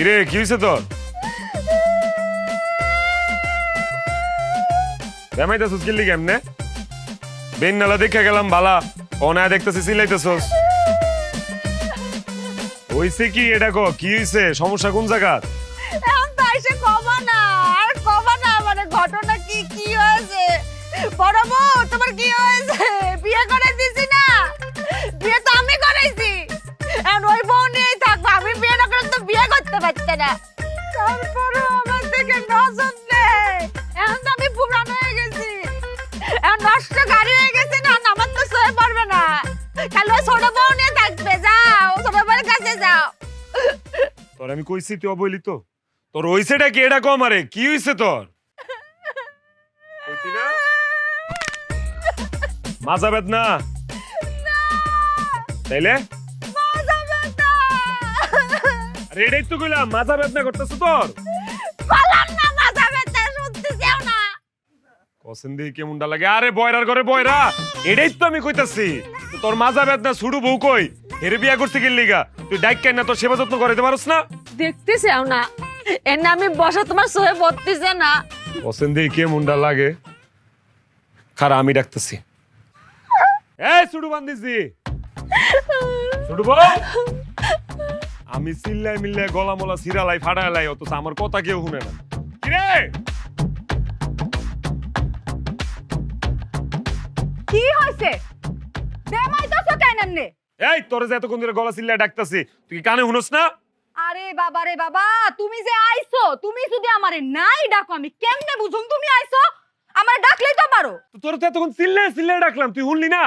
কিরে কি হয়েছে তোর? বেমাইতেছস কিল্লি কেমনে? বেন নালা দেখে গেলাম বালা, অনায় দেখতেছি সিলাইতেছস। হইছে কি এটা কো? কি হইছে? সমস্যা কোন জায়গা? এখন তো এসে কমা না, আর কমা না, মানে ঘটনা কি কি হয়েছে? বড় বউ তোমার কি হয়েছে? বিয়ে করে দিছি না, বিয়ে তো আমি করাইছি। এখন ওই বউ নিয়েই থাকবো, আমি বিয়ে না করলে তো বিয়ে করতে পারছে না। তারপরও আমার থেকে নজর নেই। এখন তো আমি পুরান হয়ে গেছি, এখন নষ্ট গাড়ি হয়ে গেছে না, আমার তো সয়ে পড়বে না। খালি ওই ছোট বউ নিয়ে থাকবে। যাও ছোট বউয়ের কাছে যাও। তোর আমি কইছি তুই অবইলি তো? তোর হইছেটা কি এটা কম? আরে কি হইছে তোর? কইতি না মাজা বেদনা? তাইলে মাজা ব্যথা। আরে এটাই তো কইলাম, মাজা বেদনা করতেছ তোর? বললাম না মাজা ব্যথা, শুনতেছেও না। কসেন দিয়ে কেমনটা লাগে? আরে বয়রার ঘরে বয়রা, এটাই তো আমি কইতাছি। তো তোর মাজা বেদনা ছুড়ু বউ কই? এর বিয়া করতে গেলি লিগা তুই ডাইক কেন না? তোর সেবা যত্ন করতে পারছ না? দেখতেছেও না, এর না আমি বসা তোমার সহে পড়তেছে না। কসেন দিয়ে কেমনটা লাগে? খারা আমি ডাকতেছি। এই ছুড়ু বান্দিছি, ছুড়ু বউ। আমি চিল্লাই মিল্লাই গলা মলা সিরালাই ফাড়ালাই, অথচ আমার কথা কেউ শুনে না। কিরে কি হইছে? দেমাইতাছো কেন এমনে? এই তোরে যে এতক্ষণ ধরে গলা চিল্লাই ডাকতাছি, তুই কি কানে শুনস না? আরে বাবা রে বাবা, তুমি যে আইছো, তুমি যদি আমারে নাই ডাকো আমি কেমনে বুঝুম তুমি আইছো? আমারে ডাকলেই তো পারো। তো তোর তো এতক্ষণ চিল্লাই চিল্লাই ডাকলাম, তুই শুনলি না?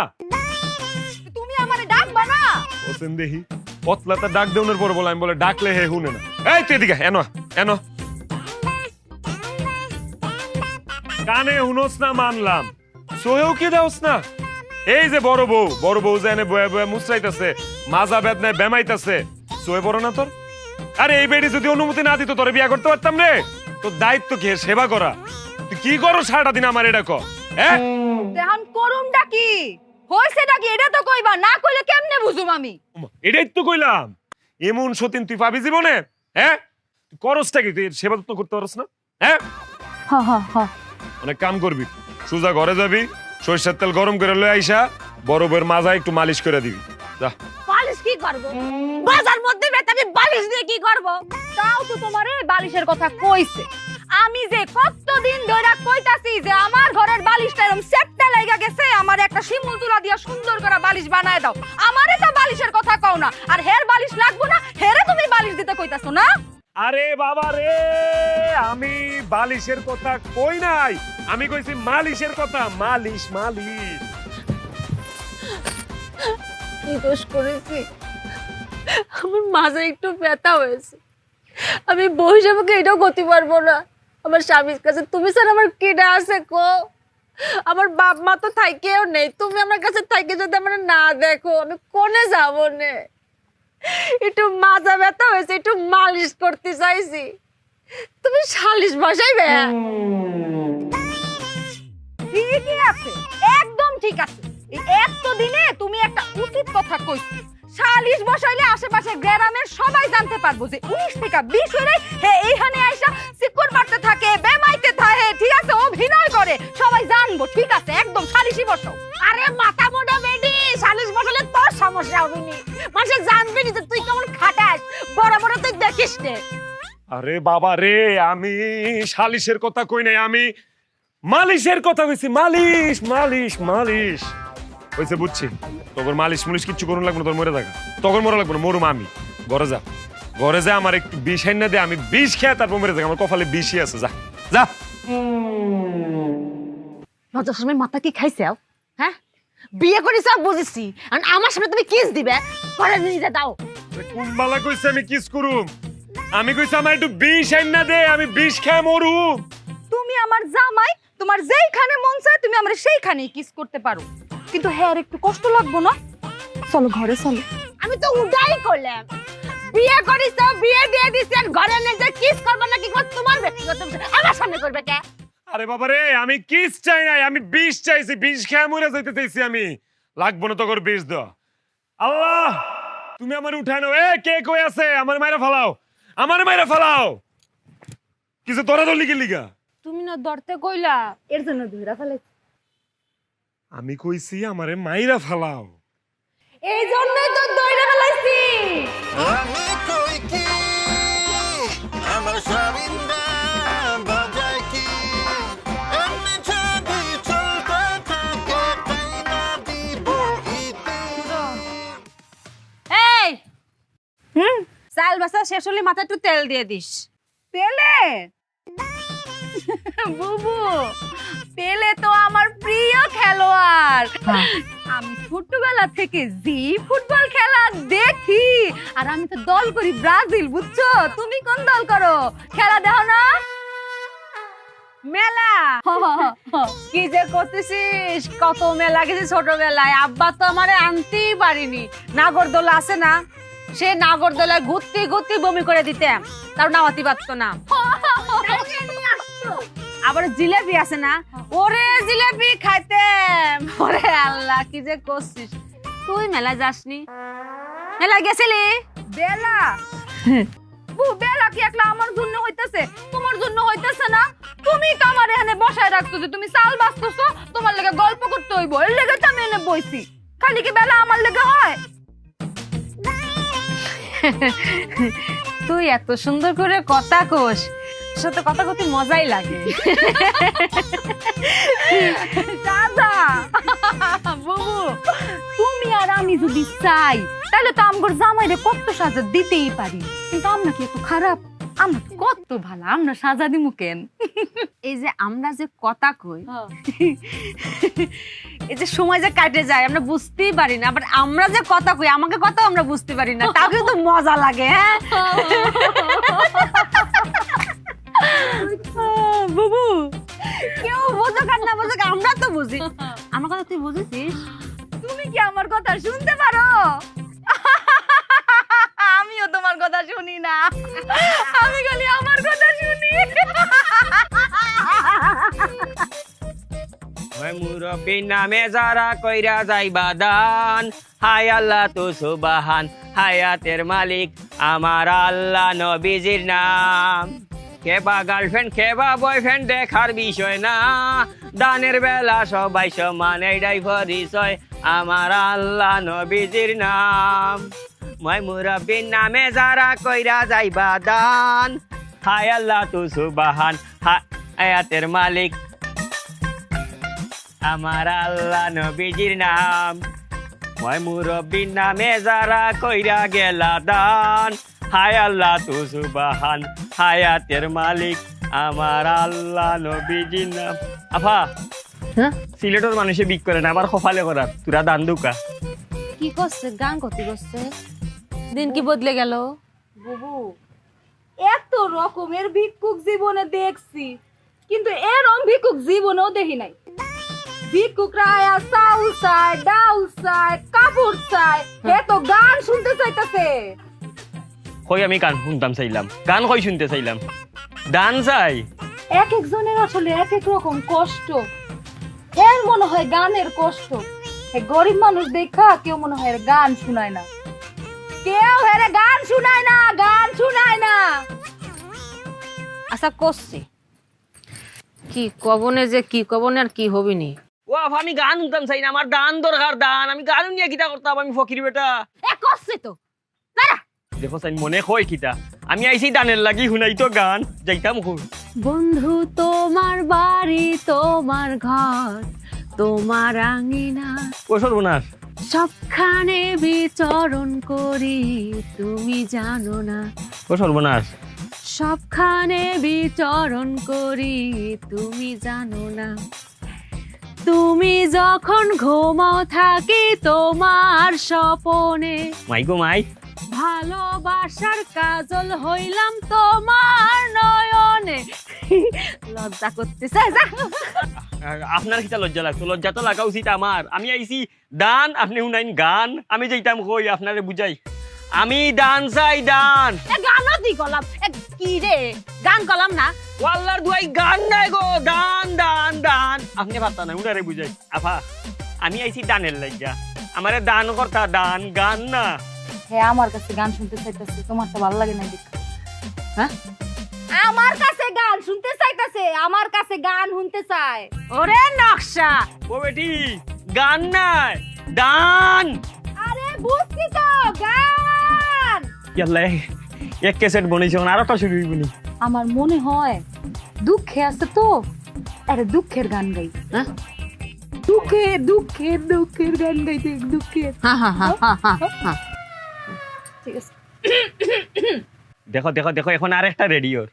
তুমি আমারে ডাকবা না? ওসেন দেহি পতলাটা ডাক দেওয়ার পর বলে আমি বলে ডাকলে হে শুনে না। এই তুই এদিকে এনো এনো। কানে শুনস না মানলাম, সোহেও কি দেওস না? এই যে বড় বউ যে এনে বয়ে বয়ে মুচড়াইতেছে, মাজা বেদনায় বেমাইতেছে, সোহে বড় না তোর? আরে এই বেডি যদি অনুমতি না দিত তোরে বিয়া করতে পারতাম রে? তোর দায়িত্ব কি এর সেবা করা? তুই কি করো সারাটা দিন আমার এটা কর? হ্যাঁ দেহান করুমটা কি হইছেটা কি এটা তো কইবা, না কইলে কেমনে বুঝুম আমি? এটাই তো কইলাম, এমন সতীন তুই পাবি জীবনে? হ্যাঁ করসটা কি? তুই এর সেবা যত্ন করতে পারস না? হ্যাঁ হা হা হা। অনেক কাম করবি, সোজা ঘরে যাবি, সরিষার তেল গরম করে লয়ে আইসা বড় বউয়ের মাজা একটু মালিশ করে দিবি। যা। বালিশ কি করব? বাজার মধ্যে বেটা আমি বালিশ দিয়ে কি করব? তাও তো তোমারে বালিশের কথা কইছে। আমি যে কতদিন ধরে কইতাছি যে আমার ঘরের বালিশটা এরকম সেটটা লাগা গেছে, আমার একটা শিমুল তুলা দিয়া সুন্দর করে বালিশ বানায় দাও। আমারে তো বালিশের কথা কও না, আর হের বালিশ লাগবো না, হেরে তুমি বালিশ দিতে কইতাছো না? আরে বাবা রে, আমি বালিশের কথা কই নাই, আমি কইছি মালিশের কথা। মালিশ মালিশ। কি দোষ করেছি? আমার মাঝে একটু ব্যথা হয়েছে, আমি বউ হিসেবে এটাও করতে পারবো না। আমার স্বামীর কাছে তুমি স্যার আমার কেডা আছে কো? আমার বাপ মা তো থাইকেও নেই, তুমি আমার কাছে থাইকে যদি আমার না দেখো আমি কোনে যাবো নে? একটু মাজা ব্যথা হয়েছে, একটু মালিশ করতে চাইছি, তুমি সালিশ বসাইবে? ঠিকই আছে, একদম ঠিক আছে। এই এতদিনে তুমি একটা উচিত কথা কইছো। সালিশ বসাইলে আশেপাশে গ্রামের সবাই জানতে পারবো যে 19 থেকে 20 হয়ে হে এইখানে আইসা সিকুর মারতে থাকে, বেমাইতে থাকে, ঠিক আছে, অভিনয় করে, সবাই জানবো, ঠিক আছে, একদম সালিশই বসাও। আরে মাথা মোটা বেডি, সালিশ বসালে তোর সমস্যা হবে নি, মানুষ জানবে নি যে তুই কেমন খাটাস, বড় বড় তুই দেখিস নে। আরে বাবা রে, আমি সালিশের কথা কই নাই, আমি মালিশের কথা কইছি। মালিশ মালিশ মালিশ হইছে, বুঝছি। তোর মালিশ মুলিশ কিচ্ছু করুন লাগবে না, তোর মরে থাকা তখন মরা লাগবে না, মরুম আমি। ঘরে যা, ঘরে যা, আমার একটু বিষ না দে, আমি বিষ খেয়ে তারপর মরে থাকি, আমার কপালে বিষই আছে। যা যা। লজ্জার সময় মাথা কি খাইছে? হ্যাঁ, বিয়ে করেছ বুঝেছি, আর আমার সামনে তুমি কিস দিবে, ঘরে নিয়ে দাও। কুম্বালা কইছে আমি কিস করুম? আমি কইছি আমার একটু বিষ না দে, আমি বিষ খেয়ে মরুম। তুমি আমার জামাই, তোমার যেইখানে মন চায় তুমি আমার সেইখানেই কিস করতে পারো, কিন্তু হ্যাঁ আর একটু কষ্ট লাগবো না? চলো ঘরে চলো। আমি তো উডাই করলাম, বিয়ে করিস, বিয়ে দিয়ে দিছেন, ঘরে নিয়ে যে কিস করবে না কি করবে তোমার ব্যক্তিগত বিষয়, আমার সামনে করবে কে? আরে বাবা রে, আমি কিস চাই নাই, আমি বিষ চাইছি, বিষ খেয়ে মরে যাইতে চাইছি আমি। লাগবো না তোর বিষ দাও। আল্লাহ তুমি আমার উঠানো। এ কে কই আছে? আমার মাইরা ফালাও। আমারে মাইরা ফেলাও কিছু দরাদরি কি লিগা তুমি না ধরতে কইলা এর জন্য ধইরা ফেলাইছি আমি কইছি আমারে মাইরা ফেলাও এই জন্যই তো ধইরা ফেলাইছি আমি কই কি আমার স্বামীরা বাজায় কি এমনি ছবি চলতে থাকে তাই না দিব এই চাল বাসা শেষ হলে মাথা একটু তেল দিয়ে দিস তেলে বুবু পেলে তো আমার প্রিয় খেলোয়াড় আমি ছোটবেলা থেকে জি ফুটবল খেলা দেখি আর আমি তো দল করি ব্রাজিল বুঝছো তুমি কোন দল করো খেলা দেখো না মেলা কি যে করতেছিস কত মেলা গেছি ছোটবেলায় আব্বা তো আমারে আনতেই পারিনি নাগরদোলা আছে না সে নাগরদোলায় ঘুরতে ঘুরতে বমি করে দিতাম তার নামাতি পারতো না আবার জিলেবি আছে না ওরে জিলেবি খাইতাম ওরে আল্লাহ কি যে করছিস তুই মেলা যাসনি মেলা গেছিলি বেলা বেলা কি একলা আমার জন্য হইতাছে তোমার জন্য হইতাছে না তুমি তো আমার এখানে বসায় রাখছো যে তুমি চাল বাঁচতেছো তোমার লেগে গল্প করতে হইব এর লেগে তো আমি এনে বইছি খালি কি বেলা আমার লেগে হয় তুই এত সুন্দর করে কথা কোস সাথে কথা কতে মজাই লাগে দাদা বুবু তুমি আর আমি যদি চাই তাহলে তো আমগর জামাইরে কত সাজা দিতেই পারি কিন্তু আমরা কি এত খারাপ আমরা কত ভালো আমরা সাজা দিমু কেন এই যে আমরা যে কথা কই এই যে সময় যে কাটে যায় আমরা বুঝতেই পারি না আবার আমরা যে কথা কই আমাকে কথা আমরা বুঝতে পারি না তাও কিন্তু মজা লাগে হ্যাঁ বুবু কেউ বোঝুক আর না বোঝুক আমরা তো বুঝি আমার কথা তুই বুঝেছিস তুমি কি আমার কথা শুনতে পারো আমিও তোমার কথা শুনি না আমি খালি আমার কথা শুনি ওই মুরব্বীর নামে যারা কইরা যাইবা দান হায় আল্লাহ তো সুবাহান হায়াতের মালিক আমার আল্লাহ নবীজির নাম কেবা গার্লফ্রেন্ড কেবা বয়ফ্রেন্ড দেখার বিষয় না দানের বেলা সবাই সমান এইটাই পরিচয় আমার আল্লাহ নবীজির নাম মই মুরব্বীর নামে যারা কইরা যাইবা দান হায় আল্লাহ তো সুবাহান হায়াতের মালিক আমার আল্লাহ নবীজির নাম মই মুরব্বীর নামে যারা কইরা গেলা দান হায় আল্লাহ তু সুবহান হায়াতের মালিক আমার আল্লাহ নবীজির নাম আফা হ্যাঁ সিলেটের মানুষে বিক করে না আবার কপালে করার তুরা দান দুকা কি করছে গান করতে করছে দিন কি বদলে গেল বুবু এত রকমের ভিক্ষুক জীবনে দেখছি কিন্তু এরকম ভিক্ষুক জীবনেও দেখি নাই ভিক্ষুকরা আয়া চাউল চায় ডাউল চায় কাপড় চায় এ তো গান শুনতে চাইতেছে কই আমি গান শুনতাম চাইলাম গান কই শুনতে চাইলাম দান চাই এক একজনের আসলে এক এক রকম কষ্ট এর মনে হয় গানের কষ্ট গরিব মানুষ দেখা কেউ মনে হয় গান শুনায় না কেউ হেরে গান শুনায় না গান শুনায় না আচ্ছা করছি কি কবনে যে কি কবনে আর কি হবিনি ও আফা আমি গান শুনতাম চাই না আমার দান দরকার দান আমি গান নিয়ে কিটা করতাম আমি ফকির বেটা এ করছে তো দাঁড়া দেখো চাই মনে কয় কিটা আমি আইছি দানের লাগি শুনাই তো গান যাইতাম কই বন্ধু তোমার বাড়ি তোমার ঘর তোমার আঙিনা ও সর্বনাশ সবখানে বিচরণ করি তুমি জানো না ও সর্বনাশ সবখানে বিচরণ করি তুমি জানো না তুমি যখন ঘুমাও থাকি তোমার স্বপনে মাই গো মাই ভালোবাসার কাজল হইলাম তোমার নয়নে লজ্জা করতেছে যা আপনার কিটা লজ্জা লাগতো লজ্জা তো লাগা উচিত আমার আমি আইছি দান আপনি শুনাইন গান আমি যাইতাম কই আপনারে বুঝাই আমি দান চাই দান গানও দি গলাম কি রে গান গলাম না ওয়াল্লার দুয়াই গান নাই গো দান দান দান আপনি পারতা না উনারে বুঝাই আফা আমি আইছি দানের লাগিয়া আমারে দান করতা দান গান না হ্যাঁ আমার কাছে গান শুনতে চাইতেছে তোমার তো ভালো লাগে না দেখ হ্যাঁ আমার কাছে গান শুনতে চাইতাছে, আমার কাছে গান শুনতে চায়। ওরে নকশা, ও বেটি গান নাই দান। আরে বুঝছি তো, গান। ইয়াল্লা এক ক্যাসেট বনেছে আর একটা শুরু হইবনি। আমার মনে হয় দুঃখে আছে তো, আরে দুঃখের গান গাই। হ্যাঁ দুঃখের দুঃখের দুঃখের গান গাইতে, দুঃখের। ঠিক আছে। দেখো দেখো দেখো এখন আরেকটা রেডিওর।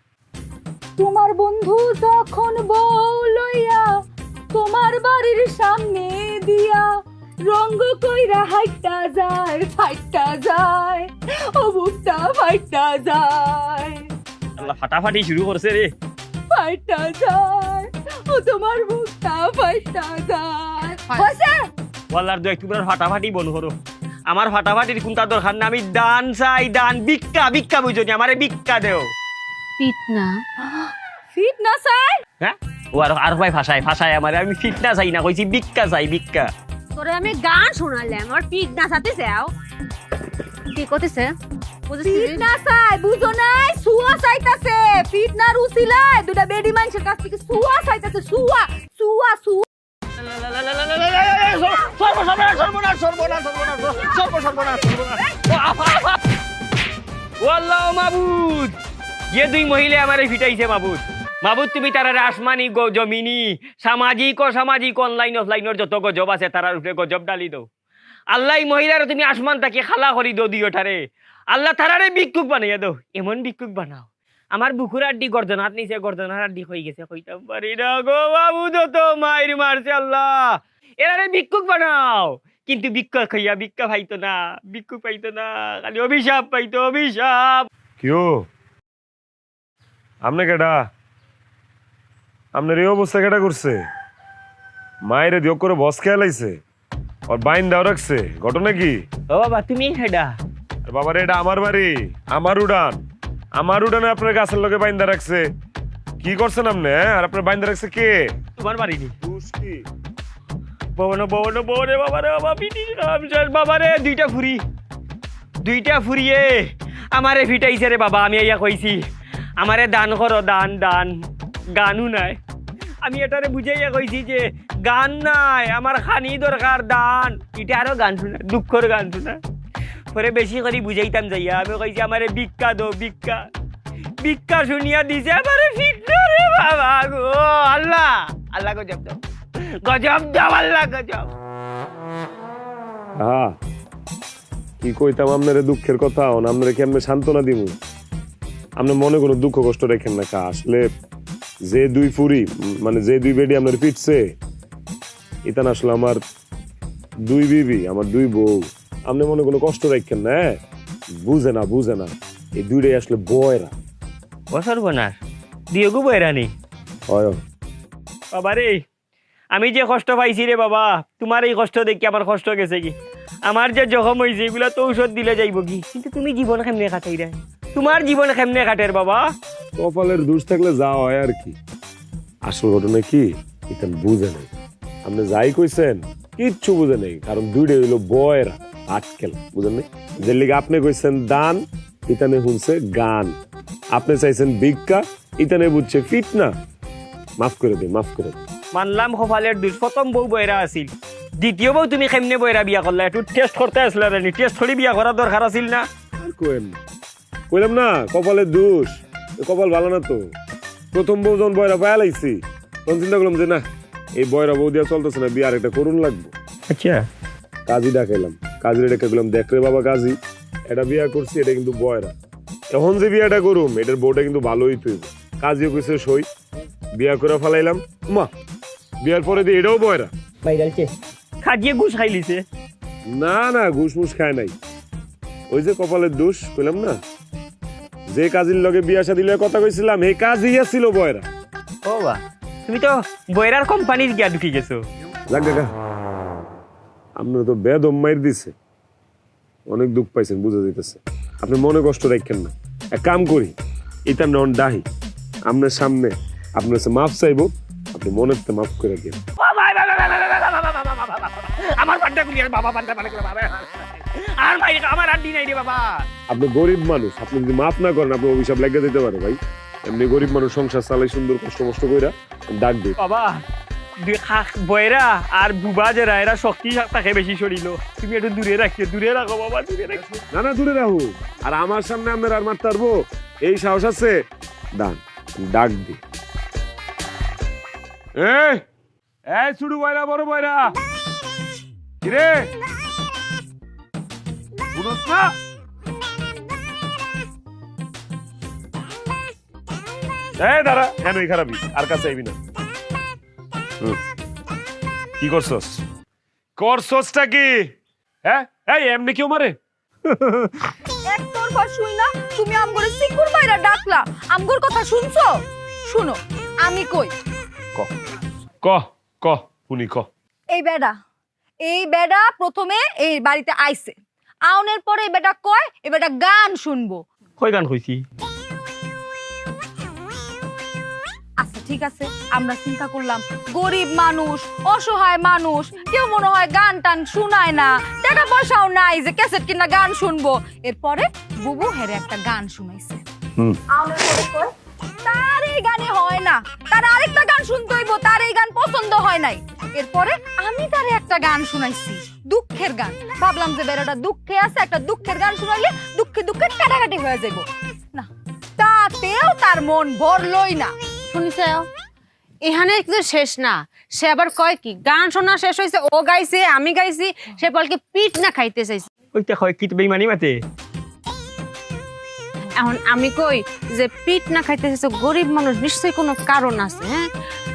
তোমার বন্ধু যখন বউ লইয়া তোমার বাড়ির সামনে দিয়া রঙ্গ কইরা হাইটা যায়, ফাইটা যায়, ও বুকটা ফাইটা যায়, আল্লাহ ফাটাফাটি শুরু করছে রে। ফাইটা যায়, ও তোমার বুকটা ফাইটা যায়। হইছে? ওয়াল্লার দু একটু ফাটাফাটি বল করো। আমার ফাটাফাটির কোনটা দরকার না, আমি দান চাই দান। ভিক্ষা ভিক্ষা বুঝো নি, আমারে ভিক্ষা দেও। ফিটনা ফিটনা চাই? হ্যাঁ ও আর ভাই ভাষায় ভাষায় আমারে, আমি ফিটনা চাই না, কইছি ভিক্ষা চাই ভিক্ষা। তোরে আমি গান শোনালাম, আর ফিটনা চাতে চাও? কি কইতেছে? ফিটনা চাই, বুঝো নাই? সুয়া চাইতাছে। ফিটনার উছিলায় দুটা বেডি মানুষের কাছ থেকে সুয়া চাইতাছে, সুয়া সুয়া সুয়া। সর্বনাশ সর্বনাশ সর্বনাশ সর্বনাশ সর্বনাশ সর্বনাশ। ওয়াল্লাহ মাবুদ, ये দুই মহিলা আমারে ফিটাইছে মাবুদ। মাবুদ তুমি তারারে আসমানি জমিনি সামাজিক ও সামাজিক অনলাইন অফলাইনের যত গজব আছে তারার উপরে গজব ডালি দাও। আল্লাহ এই মহিলার তুমি আসমান তাকে খালা করি দো দিওটারে। আল্লাহ তারারে ভিক্ষুক বানাইয়া দাও, এমন ভিক্ষুক বানাও। আমার বুকুর আড্ডি গর্দনাত নিচে, গর্দনার আড্ডি হয়ে গেছে, কইতাম পারি না গো মাবুদ, তো মায়ের মারছে আল্লাহ। এরারে ভিক্ষুক বানাও, কিন্তু ভিক্ষা খাইয়া ভিক্ষা পাইতো না, ভিক্ষুক পাইতো না, খালি অভিশাপ পাইতো, অভিশাপ। কিও আমনে কেডা? আপনার এই অবস্থা কেডা করছে? মায়ের দিও করে বস খেয়ালাইছে, আর বাইন দাও রাখছে, ঘটনা কি? ও বাবা তুমি হেডা? আর বাবার এটা আমার বাড়ি, আমার উড়ান, আমার উড়ানে আপনার গাছের লোকে বাইন্দা রাখছে। কি করছেন আপনি? আর আপনার বাইন্দা রাখছে কে? তোমার বাড়ি নি দোষ কি? ববনো ববনো ববরে বাবারে বাবা পিটি রামচল বাবারে দুইটা ফুরিয়ে আমারে ফিটাইছে রে বাবা। আমি ইয়া কইছি আমারে দান করো, দান দান। গানও নাই, আমি এটারে বুঝাইয়া কইছি যে গান নাই, আমার খানি দরকার দান। এটা আরো গান শোনা, দুঃখর গান শোনা। পরে বেশি করে বুঝাইতাম যাইয়া আমি কইছি আমারে ভিক্ষা দো, ভিক্ষা। ভিক্ষা শুনিয়া দিছে আমারে ফিটনা রে বাবা গো। আল্লাহ আল্লাহ গজব দাও, গজব দাও আল্লাহ, গজব। হ্যাঁ কি কইতাম আপনার দুঃখের কথা, আপনারা কেমনে সান্ত্বনা দিমু? আপনি মনে কোনো দুঃখ কষ্ট রেখেন না। আসলে যে দুই ফুরি মানে যে দুই বেডি আপনার পিটছে, এটা না আসলে আমার দুই বিবি, আমার দুই বউ। আপনি মনে কোনো কষ্ট রাখেন না, বুঝে না বুঝে না। এই দুইটাই আসলে বয়রা। বছর বোনার দিয়েগু বয়রানি হয় বাবা রে। আমি যে কষ্ট পাইছি রে বাবা, তোমার এই কষ্ট দেখি আমার কষ্ট গেছে কি। আমার যে জখম হয়েছে এগুলা তো ঔষধ দিলে যাইব কি, কিন্তু তুমি জীবন কেমনে কাটাই রে? তোমার জীবন কেমনে কাটের বাবা? কপালের দোষ থাকলে যা হয় আর কি। আসল ঘটনা কি এটা বুঝে নেই। আপনি যাই কইছেন কিচ্ছু বুঝে নেই, কারণ দুইটাই হইলো বয়রা, আটকেল, বুঝেন নেই? যে লিগে আপনি কইছেন দান, ইতানে শুনছে গান। আপনি চাইছেন ভিক্ষা, ইতানে বুঝছে ফিটনা। মাফ করে দিন, মাফ করে দিন। মানলাম কপালের দোষ, প্রথম বউ বয়রা আছিল, দ্বিতীয় বউ তুমি কেমনে বয়রা বিয়া করলা? একটু টেস্ট করতে আসলে রে, টেস্ট করে বিয়া করার দরকার আছিল না? আর কোয়েন না, কইলাম না কপালের দোষ। কপাল ভালো না তো। প্রথম বউ যখন বয়রা পায়া লাইছি তখন চিন্তা করলাম যে না, এই বয়রা বউ দিয়া চলতেছে না, বিয়ে আর একটা করুন লাগবে। আচ্ছা কাজী ডাকাইলাম, কাজীর ডেকে গেলাম, দেখ রে বাবা কাজী, এটা বিয়া করছি, এটা কিন্তু বয়রা। এখন যে বিয়াটা করুম এটার বউটা কিন্তু ভালোই তুই। কাজীও কইছে সই, বিয়া করে ফেলাইলাম। মা বিয়ার পরে দিয়ে এটাও বয়রা। বাইরালছে খাজিয়ে ঘুষ খাইলিছে। না না, ঘুষ মুষ খায় নাই। ওই যে কপালের দোষ কইলাম না, যে কাজীর লগে বিয়া শাদী লগে কথা কইছিলাম এই কাজী ছিল বয়রা। ও বা তুমি তো বয়রার কোম্পানির গিয়া ঢুকি গেছো। যাক কাকা, আপনার তো বেদম মাইর দিছে, অনেক দুঃখ পাইছেন বুঝা যাইতেছে। আপনি মনে কষ্ট রাখেন না। এক কাম করি, এটা নন ডাহি আপনার সামনে আপনার মাফ চাইবো, আপনি মনের তো মাফ করে দিন। আমার পান্ডা গুলি আর বাবা পান্ডা মানে বাবা আর ভাই আমার আড্ডি নাই রে বাবা। আপনি গরিব মানুষ, আপনি যদি মাফ না করেন আপনি অভিশাপ লাগিয়ে দিতে পারে ভাই। এমনি গরিব মানুষ সংসার চালাই সুন্দর কষ্ট মষ্ট কইরা ডাক দিই। বাবা বয়রা আর বুবা যারা এরা শক্তি থাকে বেশি শরীর, তুমি একটু দূরে রাখিও, দূরে রাখো বাবা, দূরে রাখো। না না দূরে রাখো, আর আমার সামনে আপনার আর মারতে পারবো এই সাহস আছে? দান ডাক দি। এই এই ছোট বয়রা বড় বয়রা কিরে বুঝছ না? এই দাঁড়া, কেন এই খারাপই আর কাছে আইবি না। কি করছস? করছসটা কি? হ্যাঁ এই এমনি কেউ মারে? একটার কথা শুই না, তুমি আমগরে সিকুর বাইরা ডাকলা, আমগর কথা শুনছো? শুনো আমি কই। ক ক ক উনি ক। এই বেডা প্রথমে এই বাড়িতে আইছে, আউনের পরে এই বেটা কয় এই বেটা গান শুনবো। কই গান কইছি? আচ্ছা ঠিক আছে, আমরা চিন্তা করলাম গরিব মানুষ, অসহায় মানুষ, কেউ মনে হয় গান টান শুনায় না, টাকা পয়সাও নাই যে ক্যাসেট কিনা গান শুনবো। এরপরে বুবু হেরে একটা গান শুনাইছে। আউনের পরে কয় তার এই গানে হয় না, তার আরেকটা গান শুনতে হইব, তার এই গান পছন্দ হয় নাই। এরপরে আমি তারে একটা গান শুনাইছি, দুঃখের গান। ভাবলাম যে বেড়াটা দুঃখে আছে, একটা দুঃখের গান শুনাইলে দুঃখে দুঃখে কাটাকাটি হয়ে যাইব না, তাতেও তার মন ভরলই না। শুনিছে এখানে একটু শেষ না, সে আবার কয় কি গান শোনা শেষ হয়েছে, ও গাইছে আমি গাইছি, সে বলকে পিঠ না খাইতে চাইছে। ওইটা কয় কি বেইমানি মাতে? এখন আমি কই যে পিঠ না খাইতে চাইছে, গরিব মানুষ নিশ্চয়ই কোনো কারণ আছে। হ্যাঁ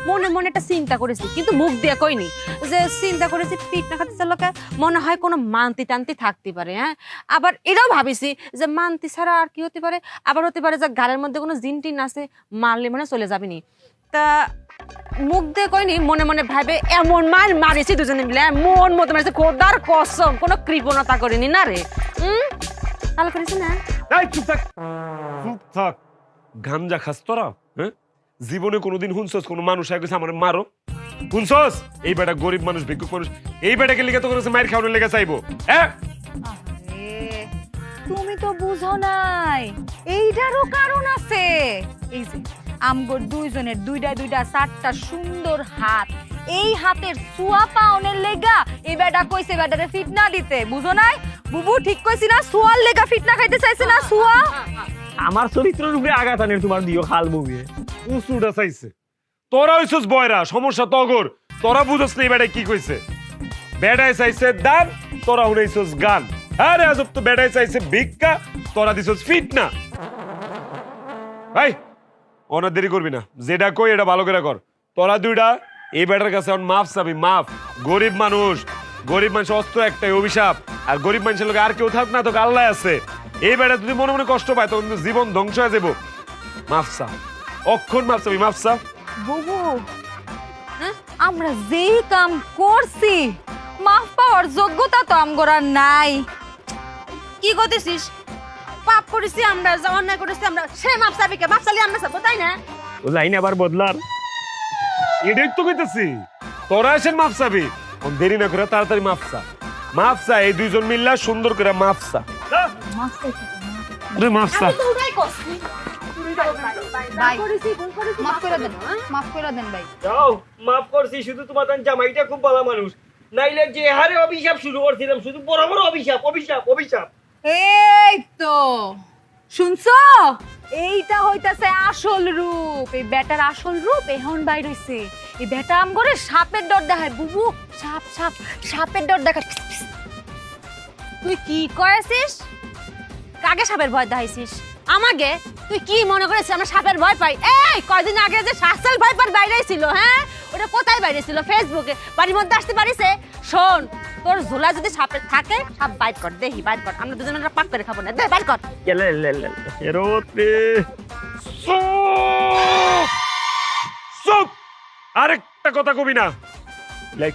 মনে মনে একটা চিন্তা করেছি, কিন্তু মুখ দিয়ে কইনি, যে চিন্তা করেছি পিঠ না খাইতে চাইলে মনে হয় কোনো মান্তি টান্তি থাকতে পারে। হ্যাঁ আবার এটাও ভাবিছি যে মান্তি ছাড়া আর কি হতে পারে, আবার হতে পারে যে গাড়ির মধ্যে কোনো জিন টিন আছে, মারলে মানে চলে যাবিনি। তা মুখ দিয়ে কইনি, মনে মনে ভাবে এমন মার মারিছি দুজনে মিলে, মন মতো মারিছে, খোদার কসম কোনো কৃপণতা করিনি না রে। ভালো করেছি না? এই চুপ থাক, চুপ থাক। গাঞ্জা খাস তোরা? হ্যাঁ জীবনে কোনোদিন শুনছস কোন মানুষ আগে আমার মারো? শুনছস? এই বেটা গরিব মানুষ, ভিক্ষুক মানুষ, এই বেটাকে লিখে তো করেছে মায়ের খাওয়ানোর লেগে চাইবো? হ্যাঁ তুমি তো বুঝো নাই, এইটারও কারণ আছে। এই যে আমগর দুইজনের দুইটা দুইটা চারটা সুন্দর হাত, এই হাতের সুয়া পাওনের লেগা এই বেটা কইছে বেটারে ফিটনা দিতে, বুঝো নাই? বুবু ঠিক কইছি না? সুয়ার লেগা ফিটনা খাইতে চাইছে না সুয়া? আমার চরিত্রের উপরে আঘাত আনের তোমার দিও খাল মুভি উঁচুটা চাইছে। তোরা হইছস বয়রা, সমস্যা তগর। তোরা বুঝছস না এই বেটায় কি কইছে? বেটায় চাইছে দান, তোরা শুনাইছস গান। আরে আজব তো, বেটায় চাইছে ভিক্ষা, তোরা দিছস ফিটনা। ভাই অনেক দেরি করবি না, যেটা কই এটা ভালো করে কর। তোরা দুইটা এই বেটার কাছে এখন মাফ চাবি, মাফ। গরিব মানুষ, গরিব মানুষ অস্ত্র একটাই অভিশাপ, আর গরিব মানুষের লোক আর কেউ থাক না, তোকে আল্লাহ আছে। এই বেটা যদি মনে মনে কষ্ট পায় তখন কিন্তু জীবন ধ্বংস হয়ে যাবো। মাফ চা, অক্ষণ মাফ চাবি, মাফ চা। বুবু আমরা যেই কাম করছি মাফ পাওয়ার যোগ্যতা তো আমগর আর নাই। কি করতেছিস? পাপ করেছি আমরা, যা অন্যায় করেছি আমরা, সে মাপ চাবি কে? মাপ চালি আমরা চাবো, তাই না? ও লাইন আবার বদলার। এটাই তো কইতেছি, তোরা এসে মাফ চাবি। দেরি না করে তাড়াতাড়ি মাফ চা, মাফ চা। এই দুইজন মিল্লা সুন্দর করে মাফ চা। আরে মাফ চা। মাফ করে দেন, মাফ করে দেন ভাই। যাও মাফ করছি, শুধু তোমার জামাইটা খুব ভালো মানুষ, নাইলে যে হারে অভিশাপ শুরু করছিলাম, শুধু বড় বড় অভিশাপ অভিশাপ অভিশাপ। এই তো শুনছো, এইটা হইতাছে আসল রূপ। এই বেটার আসল রূপ এখন বাইর হইছে। এই বেটা আমগরে সাপের ডর দেখায়। বুবু সাপ সাপ সাপের ডর দেখায়। তুই কি করেছিস? কাকে সাপের ভয় দেখাইছিস? আমাকে? তুই কি মনে করেছিস আমরা সাপের ভয় পাই? এই কয়দিন আগে যে শাসল ভয় পার বাইরে ছিল, হ্যাঁ ওটা কোথায় বাইরে ছিল? ফেসবুকে। বাড়ির মধ্যে আসতে পারিছে? শোন, তোর ঝোলা যদি সাপের থাকে, সাপ বাইট কর, দেখি বাইট কর, আমরা দুজনে পাক করে খাবো না, দে বাইট কর। আরেকটা কথা কবি না,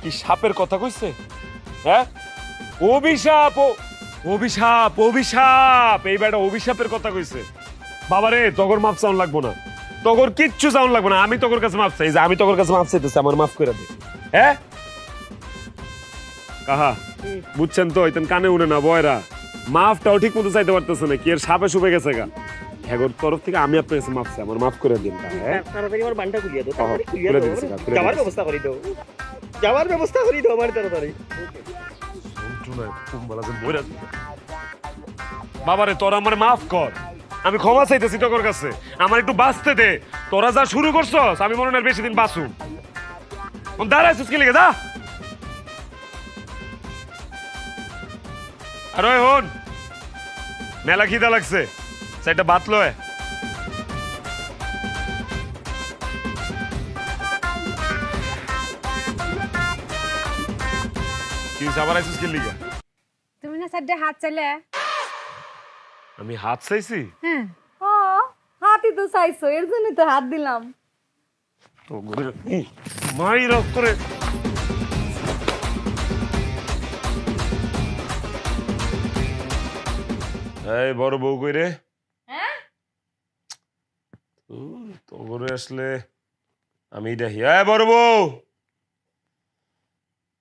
কি সাপের কথা কইছে? হ্যাঁ অভিশাপ, অভিশাপ অভিশাপ। এই বেটা অভিশাপের কথা কইছে। বাবারে তগর মাফ চাউন লাগবো না, তগর কিচ্ছু চাউন লাগবো না। আমি তগর কাছে মাফ চাই, যে আমি তগর কাছে মাফ চাইতেছি, আমার মাফ করে দে। হ্যাঁ কাহা বুঝছেন তো? কানে উনে না বয়রা, মাফটাও ঠিক মতো চাইতে পারতেছে না, কি এর সাপে শুপে গেছে গা। হ্যাগোর তরফ থেকে আমি আপনার কাছে মাফ চাই, আমার মাফ করে দিন। হ্যাঁ তাড়াতাড়ি আমার বানটা খুলিয়ে দাও, তাড়াতাড়ি খুলে দিচ্ছি, খুলে যাওয়ার দিচ্ছি। ব্যবস্থা করে দাও, যাওয়ার ব্যবস্থা করে দাও আমার তাড়াতাড়ি। বাবারে তোরা আমার মাফ কর, আমি ক্ষমা চাইতেছি তোর কাছে, আমার একটু বাঁচতে দে। তোরা যা শুরু করছস আমি মনে হয় আর বেশি দিন বাঁচুম। দাঁড়াইছিস কি লিখে যা। আর ওই হন, মেলা খিদা লাগছে, সেটা বাত লয়। কি আবার আইছিস কি লিখে? তুমি না সাইডে হাত চাইলে? আমি হাত চাইছি? হ্যাঁ। হাতই তো চাইছো, এর জন্য তো হাত দিলাম। তো মাই রক করে এই বড় বউ কই রে? হ্যাঁ? তো করে আসলে আমি দেখি। এই বড় বউ,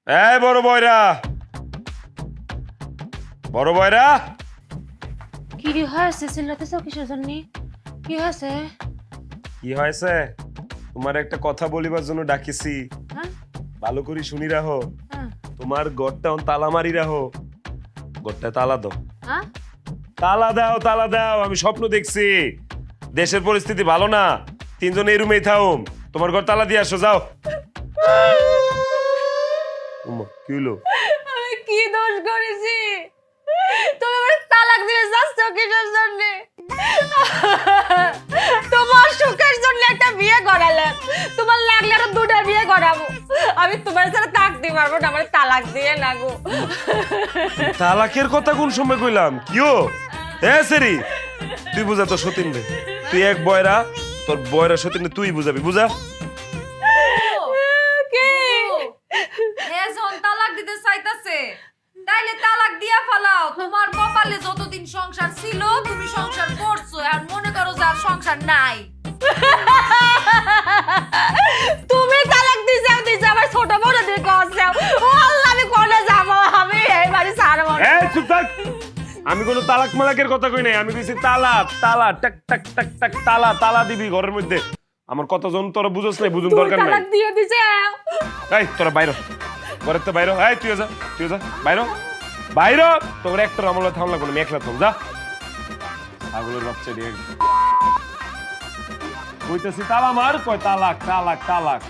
এই বড় বয়রা, বড় বয়রা। কি রে হয়েছে? চিল্লাতেছ কিসের জন্য? কি হয়েছে? কি হয়েছে? তোমার একটা কথা বলিবার জন্য ডাকিছি, হ্যাঁ? ভালো করে শুনি রাখো। হ্যাঁ। তোমার ঘরটা তালা মারি রাখো, ঘরটা তালা দাও, হ্যাঁ? তালা দাও, তালা দাও। আমি স্বপ্ন দেখছি, দেশের পরিস্থিতি ভালো না, তিনজন এই রুমেই থাকুম, তোমার ঘর তালা দিয়ে আসো, যাও। ওমা, কি হলো? আমি কি দোষ করেছি? তুমি আমার তালাক দিয়ে যাচ্ছ কিসের জন্য? তোমার সুখের জন্য একটা বিয়ে করালে, তোমার লাগলে আরো দুটা বিয়ে করাবো। আমি তোমার সাথে থাকতে পারবো না, আমার তালাক দিয়ে না গো। তালাকের কথা কোন সময় কইলাম? কিও এ সেরি, তুই বুঝা তোর সতীন রে, তুই এক বয়রা, তোর বয়রা সতীন তুই বুঝাবি, বুঝা। কি? হে যখন তালাক দিতে চাইতাছে তাইলে তালাক দিয়া ফেলাও। তোমার কপালে যতদিন সংসার ছিল তুমি সংসার করছো, আর মনে করো যে আর সংসার নাই। তুমি তালাক দিছে আমার ছোট বড় দিয়ে করছে। ও আল্লাহ, আমি কোনে যাবো? আমি এই বাড়ি ছাড়বো না। এই চুপ থাক, আমি কোনো তালাক মালাকের কথা কই নাই, আমি কইছি তালা, তালা টাক টাক টাক টাক, তালা, তালা দিবি ঘরের মধ্যে। আমার কথা জন তোরা বুঝছ নাই, বুঝুন তুই দরকার নাই। তালাক দিয়ে দিছে। এই তোরা বাইরে, ঘরের তো বাইরে। এই তুই যা, তুই যা বাইরে, বাইরে। তোর একটা আমলা থাম লাগবে না, আমি একলা থাম, যা। ছাগলের বাচ্চা দিয়ে কইতেছি তালা মার, কয় তালাক, তালাক, তালাক।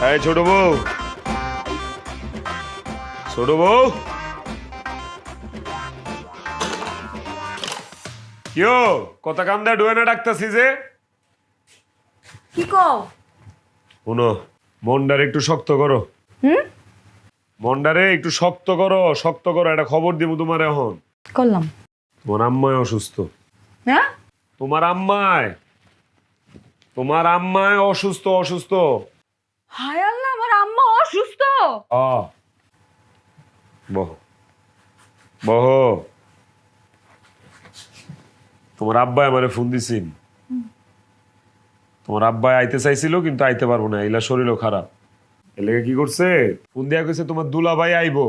এই ছোট বউ, ছোট বউ, কিও কথা কাম দেয় ডুয়ে না ডাকতেছি যে? কি কও? শুনো, মনটারে একটু শক্ত করো। মনটারে একটু শক্ত করো, শক্ত করো। একটা খবর দিব তোমার এখন। করলাম। তোমার আম্মায় অসুস্থ। হ্যাঁ? তোমার আম্মায়, তোমার আম্মায় অসুস্থ, অসুস্থ। হায় আল্লাহ, আমার আম্মা অসুস্থ। বহ, বহ। তোমার আব্বাই আমারে ফোন দিছিল, তোমার আব্বাই আইতে চাইছিল কিন্তু আইতে পারবো না, এলা শরীরও খারাপ। এলাকা কি করছে, ফোন দিয়া কইছে তোমার দুলাভাই আইবো।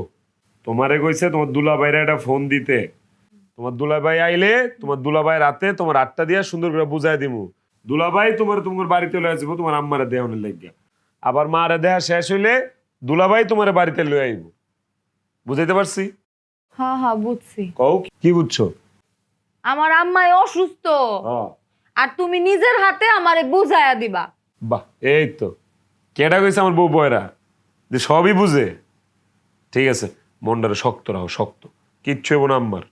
তোমারে কইছে তোমার দুলাভাইরা একটা ফোন দিতে। তোমার দুলাভাই আইলে তোমার দুলাভাই রাতে তোমার 8টা দিয়া সুন্দর করে বুঝাই দিমু। দুলাভাই তোমার বাড়িতে লয়ে যাবো, তোমার আম্মারে দেওয়ানের লাগিয়া। আবার মারে দেয়া শেষ হইলে দুলাভাই তোমার বাড়িতে লয়ে আইব। বুঝাইতে পারছি? হ্যাঁ হ্যাঁ, বুঝছি। কও কি বুঝছো? আমার আম্মাই অসুস্থ, হ্যাঁ। আর তুমি নিজের হাতে আমারে বুঝাইয়া দিবা। বাহ, এই তো কেডা কইছে আমার বউ বয়রা যে সবই বুঝে। ঠিক আছে, মনটারে শক্ত রাখো, শক্ত। কিচ্ছু হইব না আম্মার,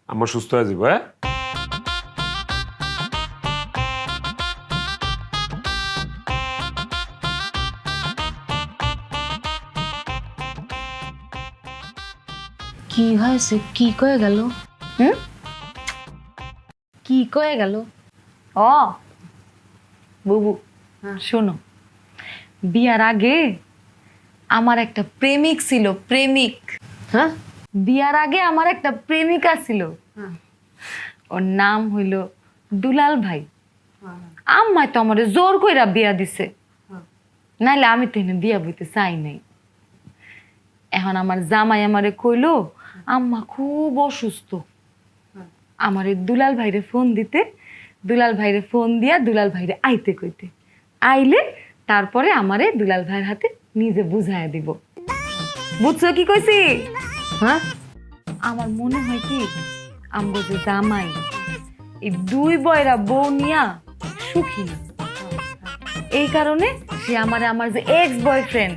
আম্মা সুস্থ হয়ে যাবো। হ্যাঁ, কি হয়েছে? কি কয়ে গেল? কি কয়ে গেল? ও বুবু, শোনো, বিয়ার আগে আমার একটা প্রেমিক ছিল। প্রেমিক? হ্যাঁ? বিয়ার আগে আমার একটা প্রেমিকা ছিল। ওর নাম হইল দুলাল ভাই। আম্মাই তো আমারে জোর কইরা বিয়া দিছে, নাইলে আমি তো এনে বিয়া বইতে চাই নাই। এখন আমার জামাই আমারে কইলো আম্মা খুব অসুস্থ, আমারে দুলাল ভাইরে ফোন দিতে, দুলাল ভাইরে ফোন দিয়া দুলাল ভাইরে আইতে কইতে, আইলে তারপরে আমারে দুলাল ভাইয়ের হাতে নিজে বুঝাইয়া দিব। বুঝছো কি কইছি? হ্যাঁ আমার মনে হয় কি আমগো যে জামাই এই দুই বয়রা বউ নিয়া সুখী না, এই কারণে সে আমারে আমার যে এক্স বয়ফ্রেন্ড,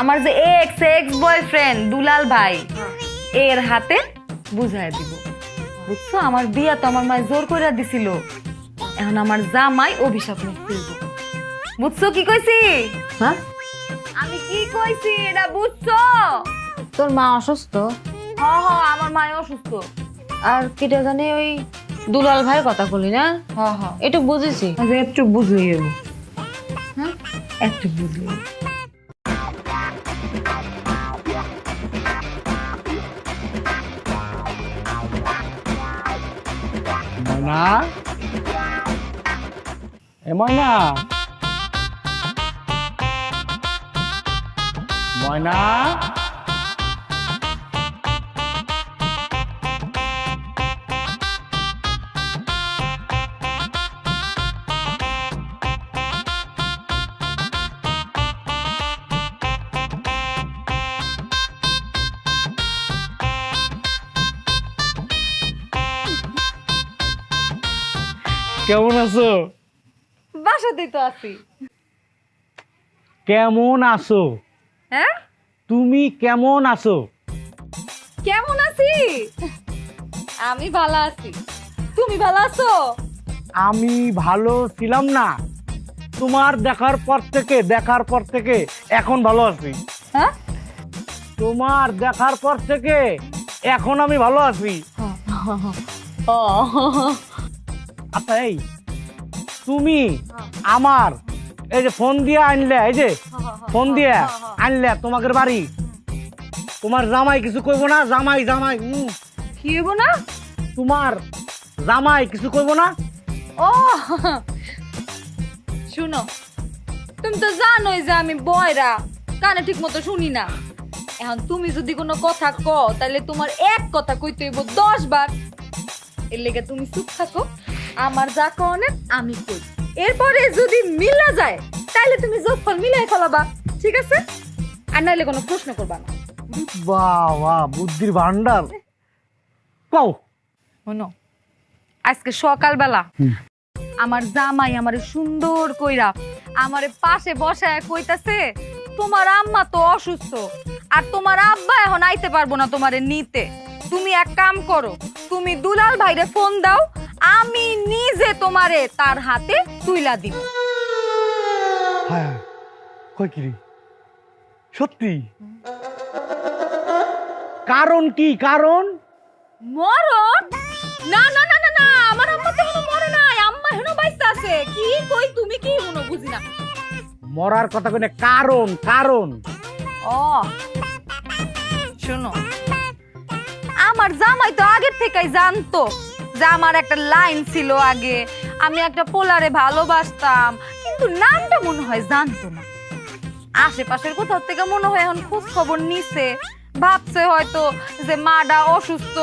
আমার যে এক্স বয়ফ্রেন্ড দুলাল ভাই এর হাতে বুঝাইয়া দিব। বুঝছো? আমার বিয়া তো আমার মায় জোর করে দিছিল, এখন আমার জামাই অভিশাপ মুক্তি দিব। বুঝছো কি কইছি? হ্যাঁ আমি কি কইছি এটা বুঝছো? তোর মা অসুস্থ, হ হ আমার মায় অসুস্থ। আর কেটে জানি ওই দুলাল ভাইয়ের কথা বলি না, হ হ একটু বুঝেছি। একটু বুঝলি এলো, হ্যাঁ একটু বুঝলি। ময়না, এ ময়না, ময়না, কেমন আছো? বাসাতেই তো আছি। কেমন আছো? হ্যাঁ তুমি কেমন আছো? কেমন আছি? আমি ভালো আছি, তুমি ভালো আছো? আমি ভালো ছিলাম না, তোমার দেখার পর থেকে এখন ভালো আছি। হ্যাঁ তোমার দেখার পর থেকে এখন আমি ভালো আছি। ও আচ্ছা এই তুমি আমার এই যে ফোন দিয়ে আনলে, এই যে ফোন দিয়ে আনলে তোমাদের বাড়ি, তোমার জামাই কিছু কইব না? জামাই জামাই কি হইব না? তোমার জামাই কিছু কইব না? ও শুনো, তুমি তো জানোই যে আমি বয়রা, কানে ঠিক মতো শুনি না। এখন তুমি যদি কোনো কথা কও তাহলে তোমার এক কথা কইতে হইব 10 বার। এর লেগে তুমি চুপ থাকো, আমার যা কনে আমি কই, এরপরে যদি মিলা যায় তাহলে তুমি যোগফল মিলাই ফেলাবা, ঠিক আছে? আর নাইলে কোনো প্রশ্ন করবা না। বাবা বুদ্ধির ভান্ডার। কও শোনো, আজকে সকালবেলা আমার জামাই আমারে সুন্দর কইরা আমারে পাশে বসায় কইতাছে তোমার আম্মা তো অসুস্থ আর তোমার আব্বা এখন আইতে পারবো না তোমারে নিতে, তুমি এক কাম করো, তুমি দুলাল ভাইরে ফোন দাও, আমি নিজে তোমারে তার হাতে তুইলা দিব। হ্যাঁ কয় কি রে? সত্যি? কারণ কি? কারণ মরণ? না না না না না, আমার আম্মা তো এখনো মরে নাই, আম্মা এখনো বাইসা আছে। কি কই তুমি কি শুনো বুঝি না। মরার কথা কই না, কারণ কারণ ও শোনো, আমার জামাই তো আগের থেকেই জানতো যে আমার একটা লাইন ছিল আগে, আমি একটা পোলারে ভালোবাসতাম, কিন্তু নামটা মনে হয় জানতো না। আশেপাশের কোথাও থেকে মনে হয় এখন খোঁজ খবর নিছে, ভাবছে হয়তো যে মাটা অসুস্থ,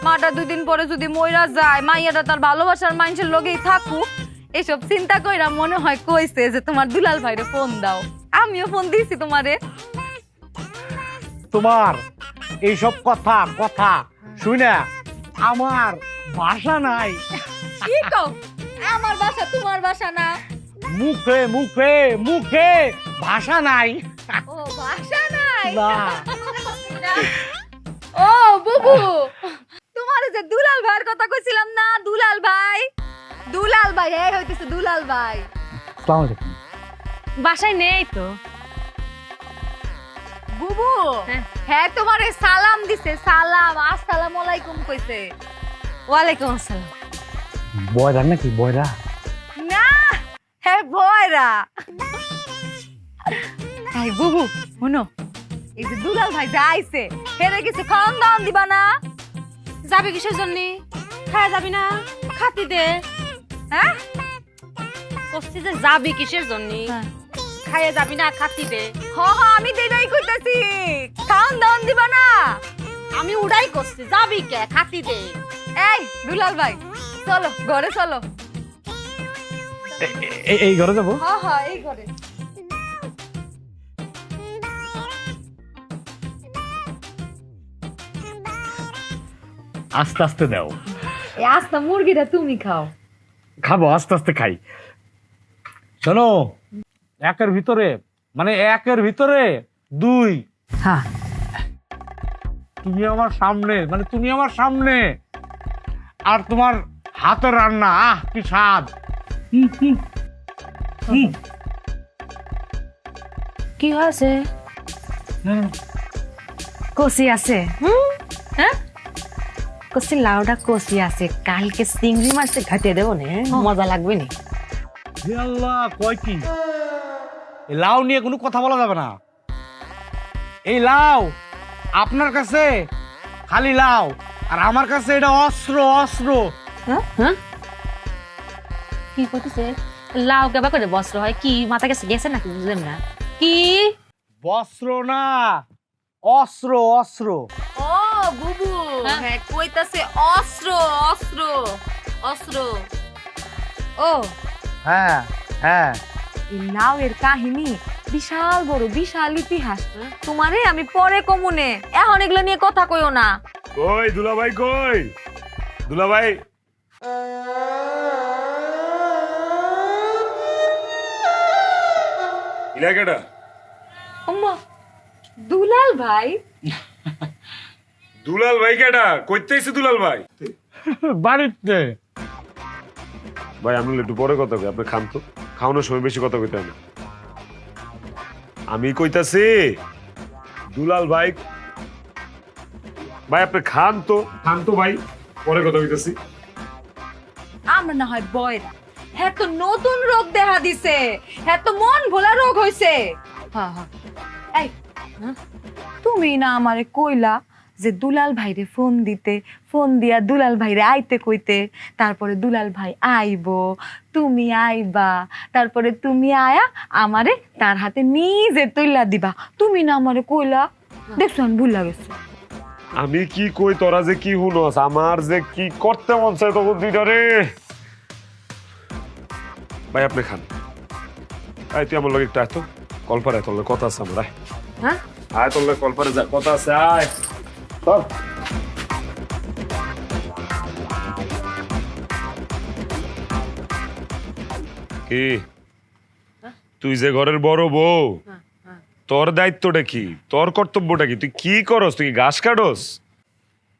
মাটা 2 দিন পরে যদি মইরা যায়, মাইয়াটা তার ভালোবাসার মানুষের লগেই থাকুক, এসব চিন্তা কইরা মনে হয় কইছে যে তোমার দুলাল ভাইরে ফোন দাও। আমিও ফোন দিছি তোমারে। তোমার এইসব কথা কথা শুনে আমার ভাষা নাই। কি কও? আমার বাসা তোমার বাসা না? মুখে মুখে মুখে ভাষা নাই। ও বাসা নাই? না ও বুবু, তোমার যে দুলাল ভাইয়ের কথা কইছিলাম না, দুলাল ভাই, দুলাল ভাই এই হইতেছে দুলাল ভাই। আসসালামু আলাইকুম। বাসায় নেই তো। বুবু হ্যাঁ তোমারে সালাম দিছে, সালাম, আসসালামু আলাইকুম কইছে। ওয়ালাইকুম আসসালাম। বয়রা নাকি? বয়রা না হ্যাঁ বয়রা। এই বুবু শুনো, এই যে দুলাল ভাই যে আইছে, হেরে কিছু খাওয়ান দাওয়ান দিবা না? যাবি কিসের জন্য? খায় যাবি না? খাতি দে। হ্যাঁ কষ্টি যে যাবি কিসের জন্য? খাইয়ে যাবি না খাতি দে। হ হ আমি দেই কইতাছি, খাওন দাওন দিবা না? আমি উড়াই করছি, যাবি কে খাতি দে। এই দুলাল ভাই চলো ঘরে চলো। এই ঘরে যাবো? হ হ এই ঘরে। আস্তে আস্তে দাও। এই আস্তা মুরগিটা তুমি খাও। খাবো, আস্তে আস্তে খাই। শোনো, একের ভিতরে মানে একের ভিতরে দুই। হ্যাঁ তুমি আমার সামনে, মানে তুমি আমার সামনে, আর তোমার হাতের রান্না, আহ কি স্বাদ। কি হয়েছে? কষি আছে? হ্যাঁ কষি লাউডা কষি আছে, কালকে চিংড়ি মাছটা ঘাটিয়ে দেবো নে, মজা লাগবে নি। হে আল্লাহ, কয় কি? এই লাউ নিয়ে কোনো কথা বলা যাবে না। এই লাউ আপনার কাছে খালি লাউ, আর আমার কাছে এটা অস্ত্র, অস্ত্র। হ্যাঁ কি করতেছে? লাউ কেবা করে বস্ত্র হয়? কি মাথা গেছে গেছে নাকি বুঝলেন না? কি বস্ত্র না, অস্ত্র, অস্ত্র। ও বুবু, হ্যাঁ কইতাছে অস্ত্র অস্ত্র অস্ত্র। ও হ্যাঁ হ্যাঁ। এই লাউয়ের কাহিনী বিশাল বড়, বিশাল ইতিহাস। তোমারে আমি পরে কমুনে, এখন এগুলো নিয়ে কথা কইও না। কই দুলাভাই, কই দুলাভাই? ইলাকাটা আম্মা দুলাল ভাই। দুলাল ভাই কেডা? কইতেইছে দুলাল ভাই? বাড়িতে। ভাই আমি একটু পরে কথা কই, আপনি খান তো, খাওয়ানোর সময় বেশি কথা কইতে হয় না। আমি কইতাছি দুলাল ভাই, ভাই আপনি খান তো, খান তো ভাই, পরে কথা কইতাছি। আমরা না হয় বয়রা, হ্যাঁ তো নতুন রোগ দেখা দিছে, হ্যাঁ তো মন ভোলা রোগ হইছে। হ্যাঁ হ্যাঁ এই তুমি না আমারে কইলা যে দুলাল ভাইরে ফোন দিতে, ফোন দিয়া দুলাল ভাইরে আইতে কইতে, তারপরে দুলাল ভাই আইবো, তুমি আইবা, তারপরে তুমি আয়া আমারে তার হাতে নিজে তৈলা দিবা। তুমি না আমারে কইলা, দেখছো আমি ভুল লাগেছে। আমি কি কই, তোরা যে কি হুনস, আমার যে কি করতে মন চায় তখন দুইটা রে। ভাই আপনি খান। আয় তুই আমার লগে একটু আয় তো, কলপারে তোর লগে কথা আছে আমার। আয় হ্যাঁ আয় তোর লগে কলপারে যা, কথা আছে, আয় চল। কি তুই যে ঘরের বড় বউ, তোর দায়িত্বটা কি, তোর কর্তব্যটা কি? তুই কি করস? তুই কি ঘাস কাটস?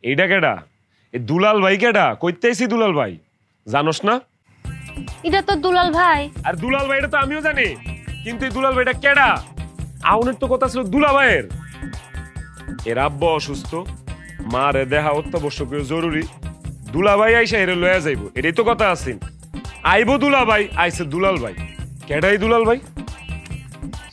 এইটা কেডা? এই দুলাল ভাই কেডা? কইতেছি দুলাল ভাই, জানোস না? এটা তো দুলাল ভাই। আর দুলাল ভাই এটা তো আমিও জানি, কিন্তু এই দুলাল ভাইটা কেডা? আউনের তো কথা ছিল দুলা ভাইয়ের। এর আব্বা অসুস্থ, মারে দেখা অত্যাবশ্যকীয় জরুরি, দুলা ভাই আইসা এরে লয়া যাইব, এটাই তো কথা আছেন। আইবো দুলা ভাই, আইসে দুলাল ভাই। কেডাই দুলাল ভাই?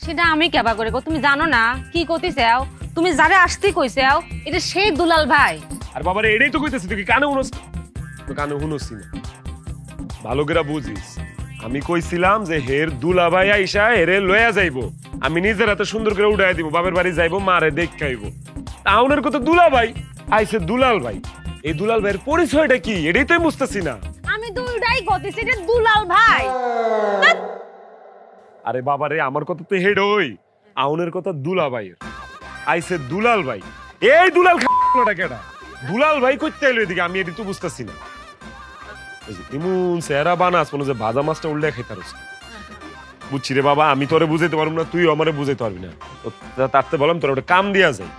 সেটা আমি কেবা করে গো, তুমি জানো না কি করতেছাও? তুমি যারে আসতে কইছাও, এটা সেই দুলাল ভাই। আর বাবারে এটাই তো কইতেছি, তুই কি কানে শুনস? তো কানে শুনসি না, ভালো করে বুঝিস। আমি কইছিলাম যে হের দুলা ভাই আইসা হেরে লয়া যাইবো, আমি নিজের হাতে সুন্দর করে উড়াই দিব, বাবার বাড়ি যাইবো, মারে দেখাইব। টাউনের কথা দুলা ভাই, আইসে দুলাল ভাই। এই দুলাল ভাইয়ের পরিচয়টা কি, এটাই তো বুঝতেছি না। আমি দুইটাই কইতেছি, এটা দুলাল ভাই। আরে বাবারে, আমার কথা তো হেড ওই, আউনের কথা দুলা ভাইয়ের। আইসে দুলাল ভাই, এই দুলাল খাটা কেডা? দুলাল ভাই কইতে এলো এদিকে, আমি এটি তো বুঝতেছি না। ইমন সেরা বানাস মনে যে ভাজা মাছটা উল্টে খাইতারস। বুঝছি রে বাবা, আমি তোরে বুঝাইতে পারবো না, তুই আমারে বুঝাইতে পারবি না। তারতে বললাম তোর ওটা কাম দিয়া যায়।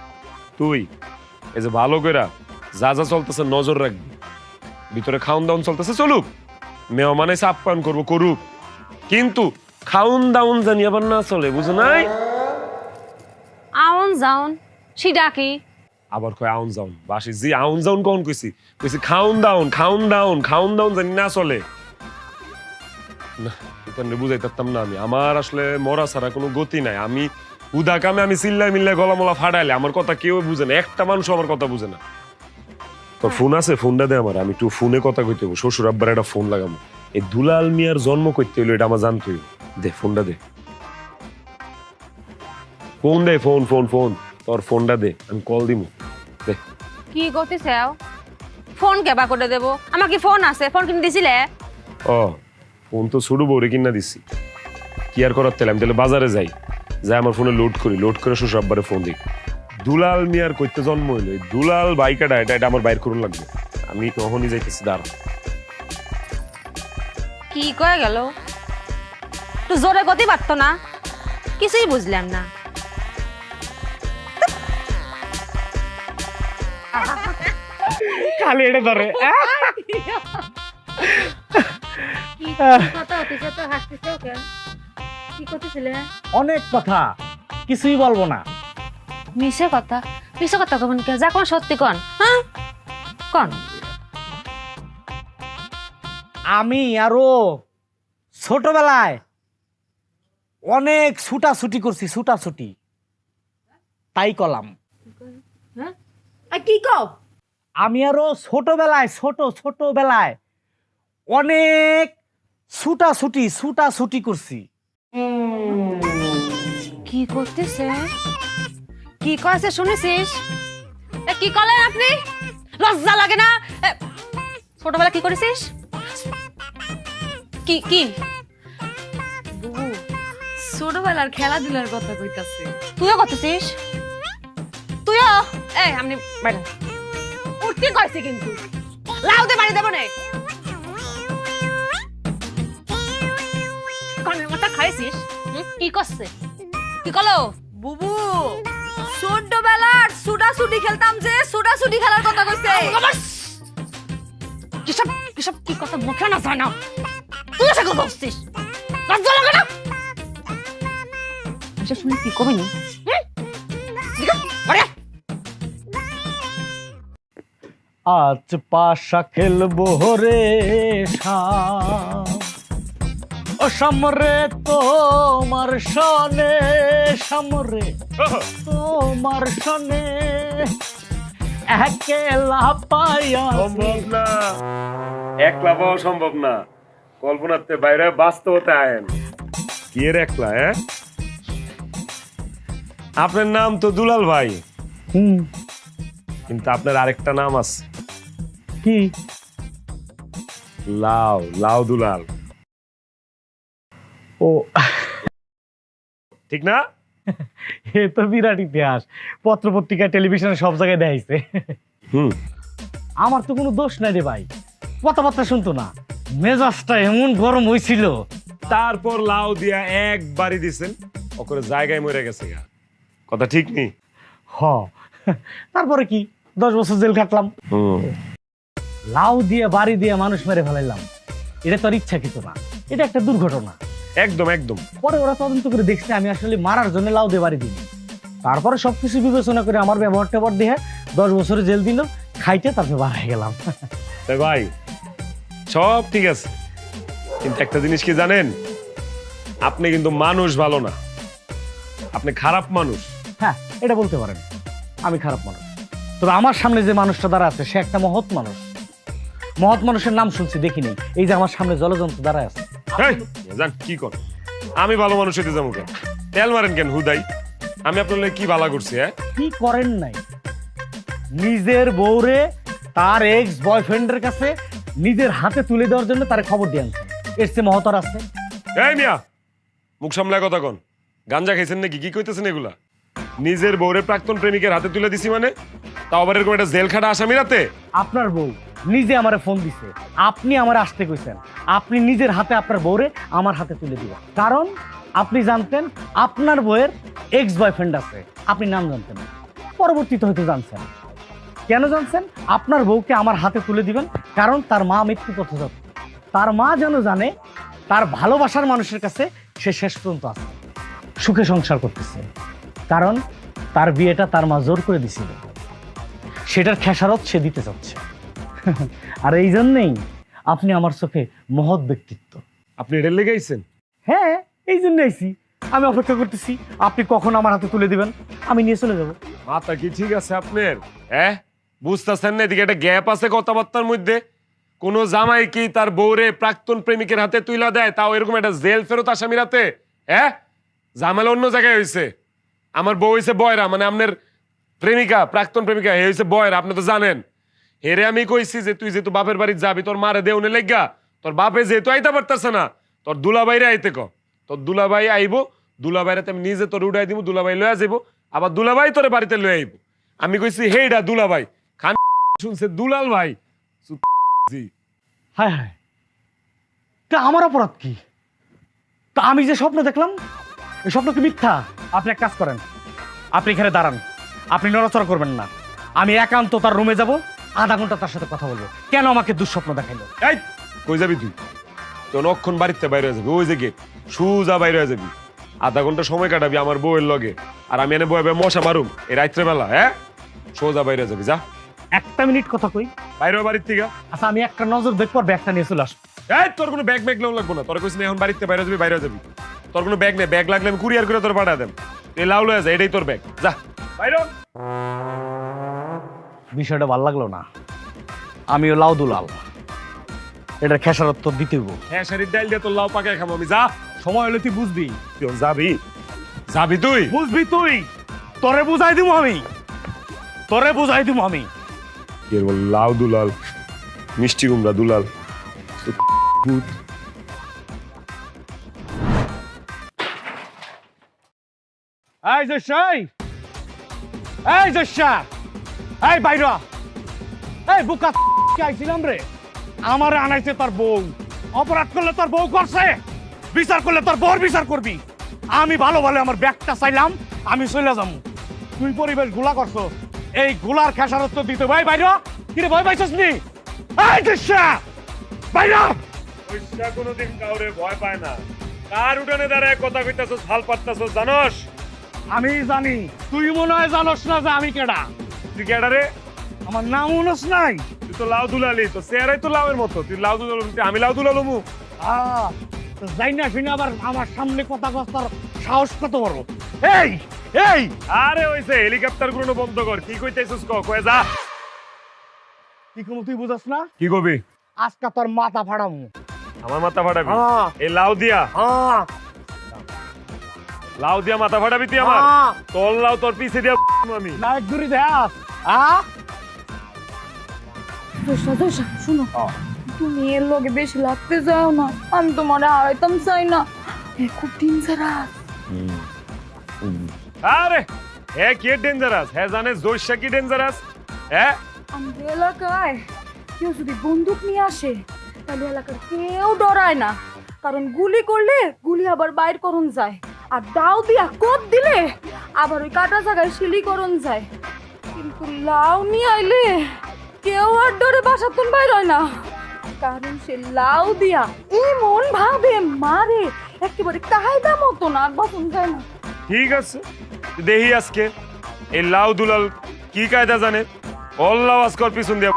তুই এই যে ভালো কইরা যা যা চলতেছে নজর রাখবি, ভিতরে খাউন দাউন চলতেছে চলুক, মেহমান এসে আপ্যায়ন করবো করুক, কিন্তু খাউন দাউন জানি আবার না চলে, বুঝো নাই? আউন যাউন সেটা কি? আবার কয় আউন যাউন, বাসি জি আউন যাউন কখন কইছি? কইছি খাউন দাউন, খাউন দাউন, খাউন দাউন জানি না চলে না। এটা বুঝাই পারতাম না আমি, আমার আসলে মরা ছাড়া কোনো গতি নাই। আমি উদা কামে আমি চিল্লাই মিল্লাই গলা মলা ফাটাইলে আমার কথা কেউ বুঝে না, একটা মানুষ আমার কথা বুঝে না। তোর ফোন আছে? ফোনটা দে আমার, আমি একটু ফোনে কথা কইতে হবো। শ্বশুর আব্বার একটা ফোন লাগাবো। এই দুলাল মিয়ার জন্ম করতে হইলো, এটা আমার জানতে হইব। দে ফোনটা দে। ফোন দে, ফোন ফোন ফোন, তোর ফোনটা দে, আমি কল দিমু। দে। কি করতেছে ফোন কেবা করে দেব? আমার কি ফোন আছে? ফোন কিনে দিছিলে? ও, ফোন তো ছোট বউরে কিনা দিছি। কি আর করার তেল, আমি তাহলে বাজারে যাই, যাই আমার ফোনে লোড করি, লোড করে শ্বশুর আব্বারে ফোন দিই। দুলাল মিয়ার কইতে জন্ম হইলো, এই দুলাল বাইকাটা এটা আমার বাইর করুন লাগবে। আমি তখনই যাইতেছি, দাঁড়া। কি কয়ে গেল? তো জোরে গতি পারতো না, কিছুই বুঝলাম না। খালি এটা ধরে কি করতেছিলে? অনেক কথা, কিছুই বলবো না। মিশে কথা? মিশে কথা কখন কে? যা কোন সত্যি কন। হ্যাঁ কন। আমি আরো ছোটবেলায় অনেক ছুটাছুটি করছি, ছুটাছুটি, তাই কলাম। কি কও? আমি আরো ছোটবেলায় অনেক ছুটাছুটি করছি। কি করতেছে? কি কয়েছে শুনেছিস? কি করলেন আপনি? লজ্জা লাগে না? ছোটবেলা কি করেছিস? কি কি ছোটবেলার খেলাধুলার কথা কইতাছে। তুইও করতেছিস? তুইও? আমি বাইরে উঠতে কইছি কিন্তু লাউতে বাড়ি দেব না। কানের মাথা খাইছিস? কি করছে? কি করলো? বুবু ছোটবেলার ছুটাছুটি খেলতাম, যে ছুটাছুটি খেলার কথা কইছে। কিসব কি কথা মুখে না যায় না? তুই সে কথা বলছিস? লজ্জা লাগে না? আচ্ছা শুনে কি কবে নি? আজ পাশা খেলবো রে ও সামরে তোমার সনে, সামরে তোমার সনে একলা পাইয়া। সম্ভব না, একলা পাওয়া সম্ভব না, কল্পনাতে বাইরে বাস্তবতে আয়েন। কি এর একলা? আপনার নাম তো দুলাল ভাই, কিন্তু আপনার আরেকটা নাম আছে। কি? লাউ, লাউ দুলাল। ও ঠিক না? এ তো বিরাট ইতিহাস, পত্রপত্রিকা টেলিভিশনে সব জায়গায় দেখাইছে। আমার তো কোনো দোষ নাই রে ভাই, কথাবার্তা শুনতো না, মেজাজটা এমন গরম হয়েছিল। তারপর লাউ দিয়া এক বাড়ি দিছেন, ওকরে জায়গায় মরে গেছে। কথা ঠিক নেই? হ, তারপরে কি 10 বছর জেল খাটলাম। লাউ দিয়ে বাড়ি দিয়ে মানুষ মেরে ফেলাইলাম, এটা তো আর ইচ্ছাকৃত না, এটা একটা দুর্ঘটনা। একদম একদম। পরে ওরা তদন্ত করে দেখছে আমি আসলে মারার জন্য লাউ দিয়ে বাড়ি দিই। তারপরে সবকিছু বিবেচনা করে আমার ব্যবহার ট্যাবহার দিয়ে 10 বছরের জেল দিল, খাইতে তারপরে বার হয়ে গেলাম। তাই ভাই সব ঠিক আছে, কিন্তু একটা জিনিস কি জানেন? আপনি কিন্তু মানুষ ভালো না, আপনি খারাপ মানুষ। হ্যাঁ, এটা বলতে পারেন, আমি খারাপ মানুষ, তবে আমার সামনে যে মানুষটা দাঁড়া আছে সে একটা মহৎ মানুষ। মহৎ মানুষের নাম শুনছি, দেখি নেই, এই যে আমার সামনে জলজন্ত দাঁড়ায় আছে। জান কি কর, আমি ভালো মানুষ হইতে যাবো কেন? তেল মারেন কেন হুদাই? আমি আপনার কি ভালো করছি? কি করেন নাই? নিজের বউরে তার এক্স বয়ফ্রেন্ডের কাছে নিজের হাতে তুলে দেওয়ার জন্য তার খবর দিয়ে আনছে, এর চেয়ে মহৎ আর আছে? এই মিয়া, মুখ সামলায় কথা কন। গাঞ্জা খাইছেন নাকি? কি কইতেছেন এগুলা? নিজের বউরে প্রাক্তন প্রেমিকের হাতে তুলে দিছি মানে? তাও আবার এরকম একটা জেল খাটা আসামি রাতে? আপনার বউ নিজে আমারে ফোন দিছে, আপনি আমার আসতে কইছেন, আপনি নিজের হাতে আপনার বউরে আমার হাতে তুলে দিবেন, কারণ আপনি জানতেন আপনার বউয়ের এক্স বয়ফ্রেন্ড আছে, আপনি নাম জানতেন না, পরবর্তীতে হয়তো জানছেন। কেন জানছেন? আপনার বউকে আমার হাতে তুলে দিবেন কারণ তার মা মৃত্যু পথযাত্রী, তার মা যেন জানে তার ভালোবাসার মানুষের কাছে সে শেষ পর্যন্ত আছে, সুখে সংসার করতেছে, কারণ তার বিয়েটা তার মা জোর করে দিছিল, সেটার খেসারত সে দিতে চাচ্ছে। আর এই জন্যেই আপনি আমার চোখে মহৎ ব্যক্তিত্ব। আপনি এটা লেগাইছেন? হ্যাঁ, এই জন্য আইছি, আমি অপেক্ষা করতেছি আপনি কখন আমার হাতে তুলে দিবেন, আমি নিয়ে চলে যাব। মাথা কি ঠিক আছে আপনার? বুঝতেছেন না এদিকে একটা গ্যাপ আছে কথাবার্তার মধ্যে? কোন জামাই কি তার বউরে প্রাক্তন প্রেমিকের হাতে তুইলা দেয়, তাও এরকম একটা জেল ফেরত আসামির হাতে? ঝামেলা অন্য জায়গায় হয়েছে। আমার বউ হইছে বয়রা, মানে আপনার প্রেমিকা, প্রাক্তন প্রেমিকা, হে হইছে বয়রা, আপনি তো জানেন। হেরে আমি কইছি যে তুই যেহেতু বাপের বাড়ি যাবি, তোর মারে দেউনে লেগা, তোর বাপে যেহেতু আইতে পারতেছে না, তোর দুলাভাইরে আইতে ক। তোর দুলাভাই আইবো, দুলাভাইরে আমি নিজে তোর উড়াই দিব, দুলাভাই লয়ে যাবো, আবার দুলাভাই তোর বাড়িতে লয়ে আইবো। আমি কইছি হেইডা দুলাভাই, খান শুনছে দুলাল ভাই। হায় হায়, তা আমার অপরাধ কি? তা আমি যে স্বপ্ন দেখলাম, এই স্বপ্ন কি মিথ্যা? আপনি এক কাজ করেন, আপনি এখানে দাঁড়ান, আপনি নড়াচড়া করবেন না। আমি একান্ত তার রুমে যাব, আধা ঘন্টা তার সাথে কথা বলবো, কেন আমাকে দুঃস্বপ্ন দেখাইলো। এই কই যাবি তুই? তোর অক্ষণ বাড়িতে বাইরে হয়ে যাবি, ওই যে গেট, সুজা বাইরে হয়ে যাবি, আধা ঘন্টা সময় কাটাবি আমার বউয়ের লগে, আর আমি এনে বয়ে মশা মারুম এই রাত্রে বেলা। হ্যাঁ, সোজা বাইরে হয়ে যাবি, যা। একটা মিনিট কথা কই। বাইরে বাড়ির থেকে। আচ্ছা, আমি একটা নজর দেখবো, ব্যাগটা নিয়ে চলে আসবো। এই তোর কোনো ব্যাগ নেওয়া লাগবো না, তোর কইছি না এখন বাড়িতে বাইরে যাবি, বাইরে যাবি। তোর কোনো ব্যাগ নেই, ব্যাগ লাগলে আমি কুরিয়ার করে তোর পাঠা দেন। এই লাউ লয়ে যা, এটাই তোর ব্যাগ, যা বাইরে। বিষয়টা ভালো লাগলো না। আমিও লাউ দুলাল, এটার খেসারত তো দিতে হইব। হ্যাঁ, শাড়ির ডাইল দিয়ে তোর লাউ পাকায় খাবো আমি, যা। সময় হলে তুই বুঝবি। তুই যাবি, যাবি তুই বুঝবি তুই, তোরে বুঝাই দিব আমি, তোরে বুঝাই দিব আমি। কি বল, লাউ দুলাল, মিষ্টি কুমড়া দুলাল। এই জশাই, এই জশা, এই বাইরা, এই বুকা কি আইছিলাম রে? আমারে আনাইছে তোর বউ। অপরাধ করলে তোর বউ করছে, বিচার করলে তোর বউর বিচার করবি। আমি ভালো ভালো আমার ব্যাগটা চাইলাম, আমি চলে যাবো। তুই পরিবেশ গুলা করছো, এই গুলার খেসারত তো দিতে ভাই। বাইরা, কিরে ভয় পাইছস নি? এই জশা, বাইরা। পয়সা কোনোদিন কাউরে ভয় পায় না। কার উঠানে দাঁড়ায় কথা কইতাছস, হাল পাত্তাছস, জানোস? আমি জানি, তুই মনে হয় জানোস না যে আমি কেডা। তুই কেডা রে? আমার নাম উনস নাই। তুই তো লাউ দুলালি, তো চেহারাই তো লাউয়ের মতো। তুই লাউ দুলাল, আমি লাউ দুলালমু? যাই না শুনে আবার আমার সামনে কথা কস্তার সাহস কত বড়। এই এই, আরে হইছে, হেলিকপ্টার গুলো বন্ধ কর। কি কইতাছস কয়ে যা। কি কোন তুই বুঝাস না? কি কবি? আজকে তোর মাথা ফাড়ামু। আমার মাথা ফাটাবি? হ্যাঁ। এই লাউ দিয়া? লাউ দিয়া মাথা ফাটাবি তুই আমার? তোর লাউ তোর পিছে দিয়া আমি। নায়ক দূরি দেখ। দোষা দোষা শুনো, তুমি এর লগে বেশি লাগতে যাও না, আমি তোমার হারাইতাম চাই না। খুব ডেঞ্জারাস। আরে হ্যাঁ, কি ডেঞ্জারাস? হ্যাঁ জানে জোশা কি ডেঞ্জারাস? হ্যাঁ, আমাদের এলাকায় কেউ যদি বন্দুক নিয়ে আসে, তাহলে এলাকার কেউ ডরায় না, কারণ গুলি করলে গুলি আবার বাইর করন যায়, আর দাও দিয়া কোপ দিলে আবার ওই কাটা জায়গায় শিলি করন যায়। কিন্তু লাউ নিয়ে আইলে কেউ আর ডরে বাসাতুন বাইর হয় না, কারণ সে লাউ দিয়া এমন ভাবে মারে, একেবারে কায়দা মতো না বাসন যায় না। ঠিক আছে, দেখি আজকে এই লাউ দুলাল কি কায়দা জানে। অল্লাহ আজকর পিছন দিয়া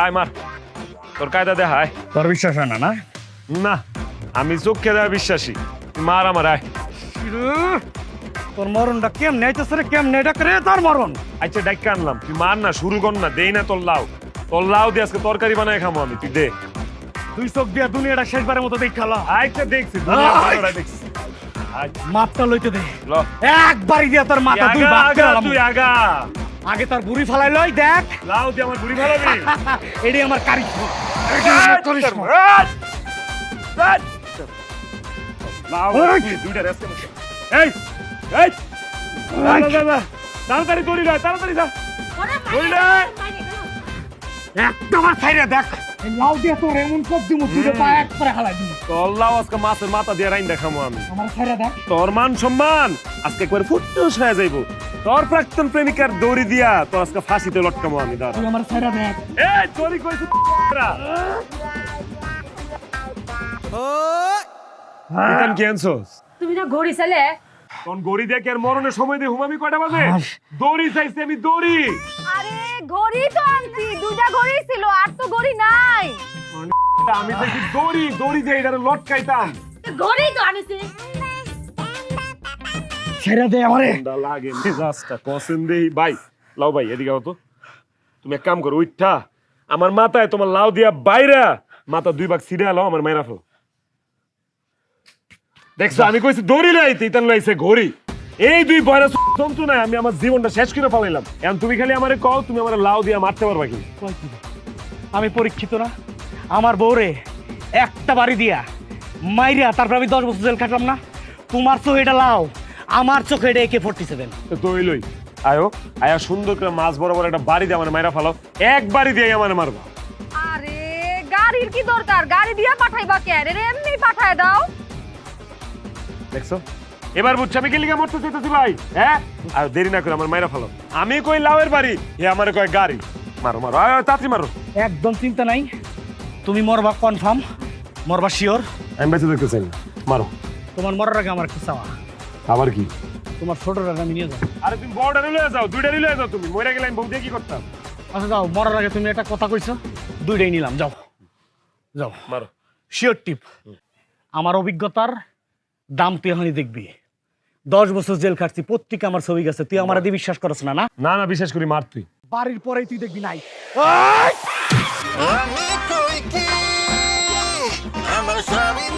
আয় মার, তোর কায়দা দেখায়। তোর বিশ্বাস হয় না? না না, আমি চোখে দেওয়া বিশ্বাসী। তুই মার আমার, আয়। তোর মরণটা কেমনে আইতেছে রে? কেমনে এটা করে তোর মরণ? আচ্ছা ডাইকা আনলাম, তুই মার না, শুরু কর না, দেই না তোর লাউ। তোর লাউ দিয়ে আজকে তরকারি বানায় খামো আমি, তুই দে। তুই চোখ দিয়া দুনিয়াটা শেষবারের মতো দেখালা। আচ্ছা দেখছি, দুনিয়া ভালোটা দেখছি। মাপটা লইতে দে, ল। একবারই দিয়া তোর মাথা দুই আগা, ভাগ আগা, করে আলাম। তুই আগা। আগে তোর বুড়ি ফালাই লই, দেখ। লাউ দিয়ে আমার বুড়ি ভালাবি? এটাই আমার কারিশমা। লাউ, তুই দুইটা রেস্ট কর। এই, এই, তাড়াতাড়ি দৌড়ি না, তাড়াতাড়ি যা। দৌড়ি না। একটা মাছ খাইরে দেখ, এই লাউ দিয়ে তোর এমন কোপ দিমু, তুই পা এক করে হালাই দিমু। তোর লাউ আজকে মাছের মাথা দিয়ে রাইন দেখামো আমি। আমার খাইরে দেখ। তোর মান সম্মান আজকে একবার ফুটুস হয়ে যাইব। তোর প্রাক্তন প্রেমিকার দড়ি দিয়া তোর আজকে ফাঁসিতে লটকামো আমি। দাঁড়া, তুই আমার খাইরে দেখ। এই চুরি কইছিস ইতান কি আনছস? তুমি না ঘড়ি চাইলে? তোর গড়ি দিয়ে কি আর মরণের সময় দিয়ে হুমামি কয়টা বাজে? দড়ি চাইছি আমি, দড়ি। আরে ঘড়ি তো আনছি, দুইটা ঘড়ি ছিল, আর তো ঘড়ি নাই। আমি চাইছি দড়ি, দড়ি দিয়ে এটা লটকাইতাম। ঘড়ি তো আনিছি। ছেড়ে দে আমারে। ঠান্ডা লাগে মেজাজটা কসেন দেই। ভাই লাউ ভাই এদিকে আও তো। তুমি এক কাম করো, উঠা আমার মাথায় তোমার লাউ দিয়া বাইরা মাথা দুই ভাগ ছিড়ে আলো, আমার মাইরা ফেলো। দেখছো আমি কইছি দড়ি লাইতে, ইতান লাইছে ঘড়ি। এই দুই বয়রা যন্ত্রণায় আমি আমার জীবনটা শেষ করে ফেলাইলাম। এখন তুমি খালি আমারে কও তুমি আমার লাউ দিয়ে মারতে পারবা কি? আমি পরীক্ষিত না? আমার বউরে একটা বাড়ি দিয়া মাইরিয়া তারপর আমি 10 বছর জেল খাটলাম না? তোমার চোখে এটা লাও, আমার চোখে এটা AK-47। তো হইলই আয়ো আয়া সুন্দর করে মাছ বরাবর একটা বাড়ি দিয়ে আমার মাইরা ফালাও, এক বাড়ি দিয়ে আমার মারবা। আরে গাড়ির কি দরকার? গাড়ি দিয়া পাঠাইবা কেন? এমনি পাঠায় দাও। দেখছো এবার বুঝছো আমি কি লিগা মরতে চাইতেছি ভাই? হ্যাঁ আর দেরি না করে আমার মাইরা ফালাও। আমি কই লাউয়ের বাড়ি, হে আমারে কয় গাড়ি। মারো মারো আয় তাড়াতাড়ি মারো। একদম চিন্তা নাই, তুমি মরবা কনফার্ম, মরবা শিওর। আমি বেঁচে দেখতে চাই না, মারো। তোমার মরার আগে আমার একটা চাওয়া, আবার কি? তোমার ছোটটা আমি নিয়ে যাও। আরে তুমি বড়টা নিয়ে যাও, দুইটা নিয়ে যাও। তুমি মরে গেলে আমি বউ দিয়ে কি করতাম? আচ্ছা যাও, মরার আগে তুমি একটা কথা কইছো, দুইটাই নিলাম। যাও যাও, মারো। শিওর টিপ। আমার অভিজ্ঞতার দাম তুই এখনই দেখবি। 10 বছর জেল খাটছি, প্রত্যেকে আমার ছবি গেছে, তুই আমার দিয়ে বিশ্বাস করছ না? না না না বিশ্বাস করি, মার তুই। বাড়ির পরেই তুই দেখবি নাই। আমি কই কি আমার স্বামীর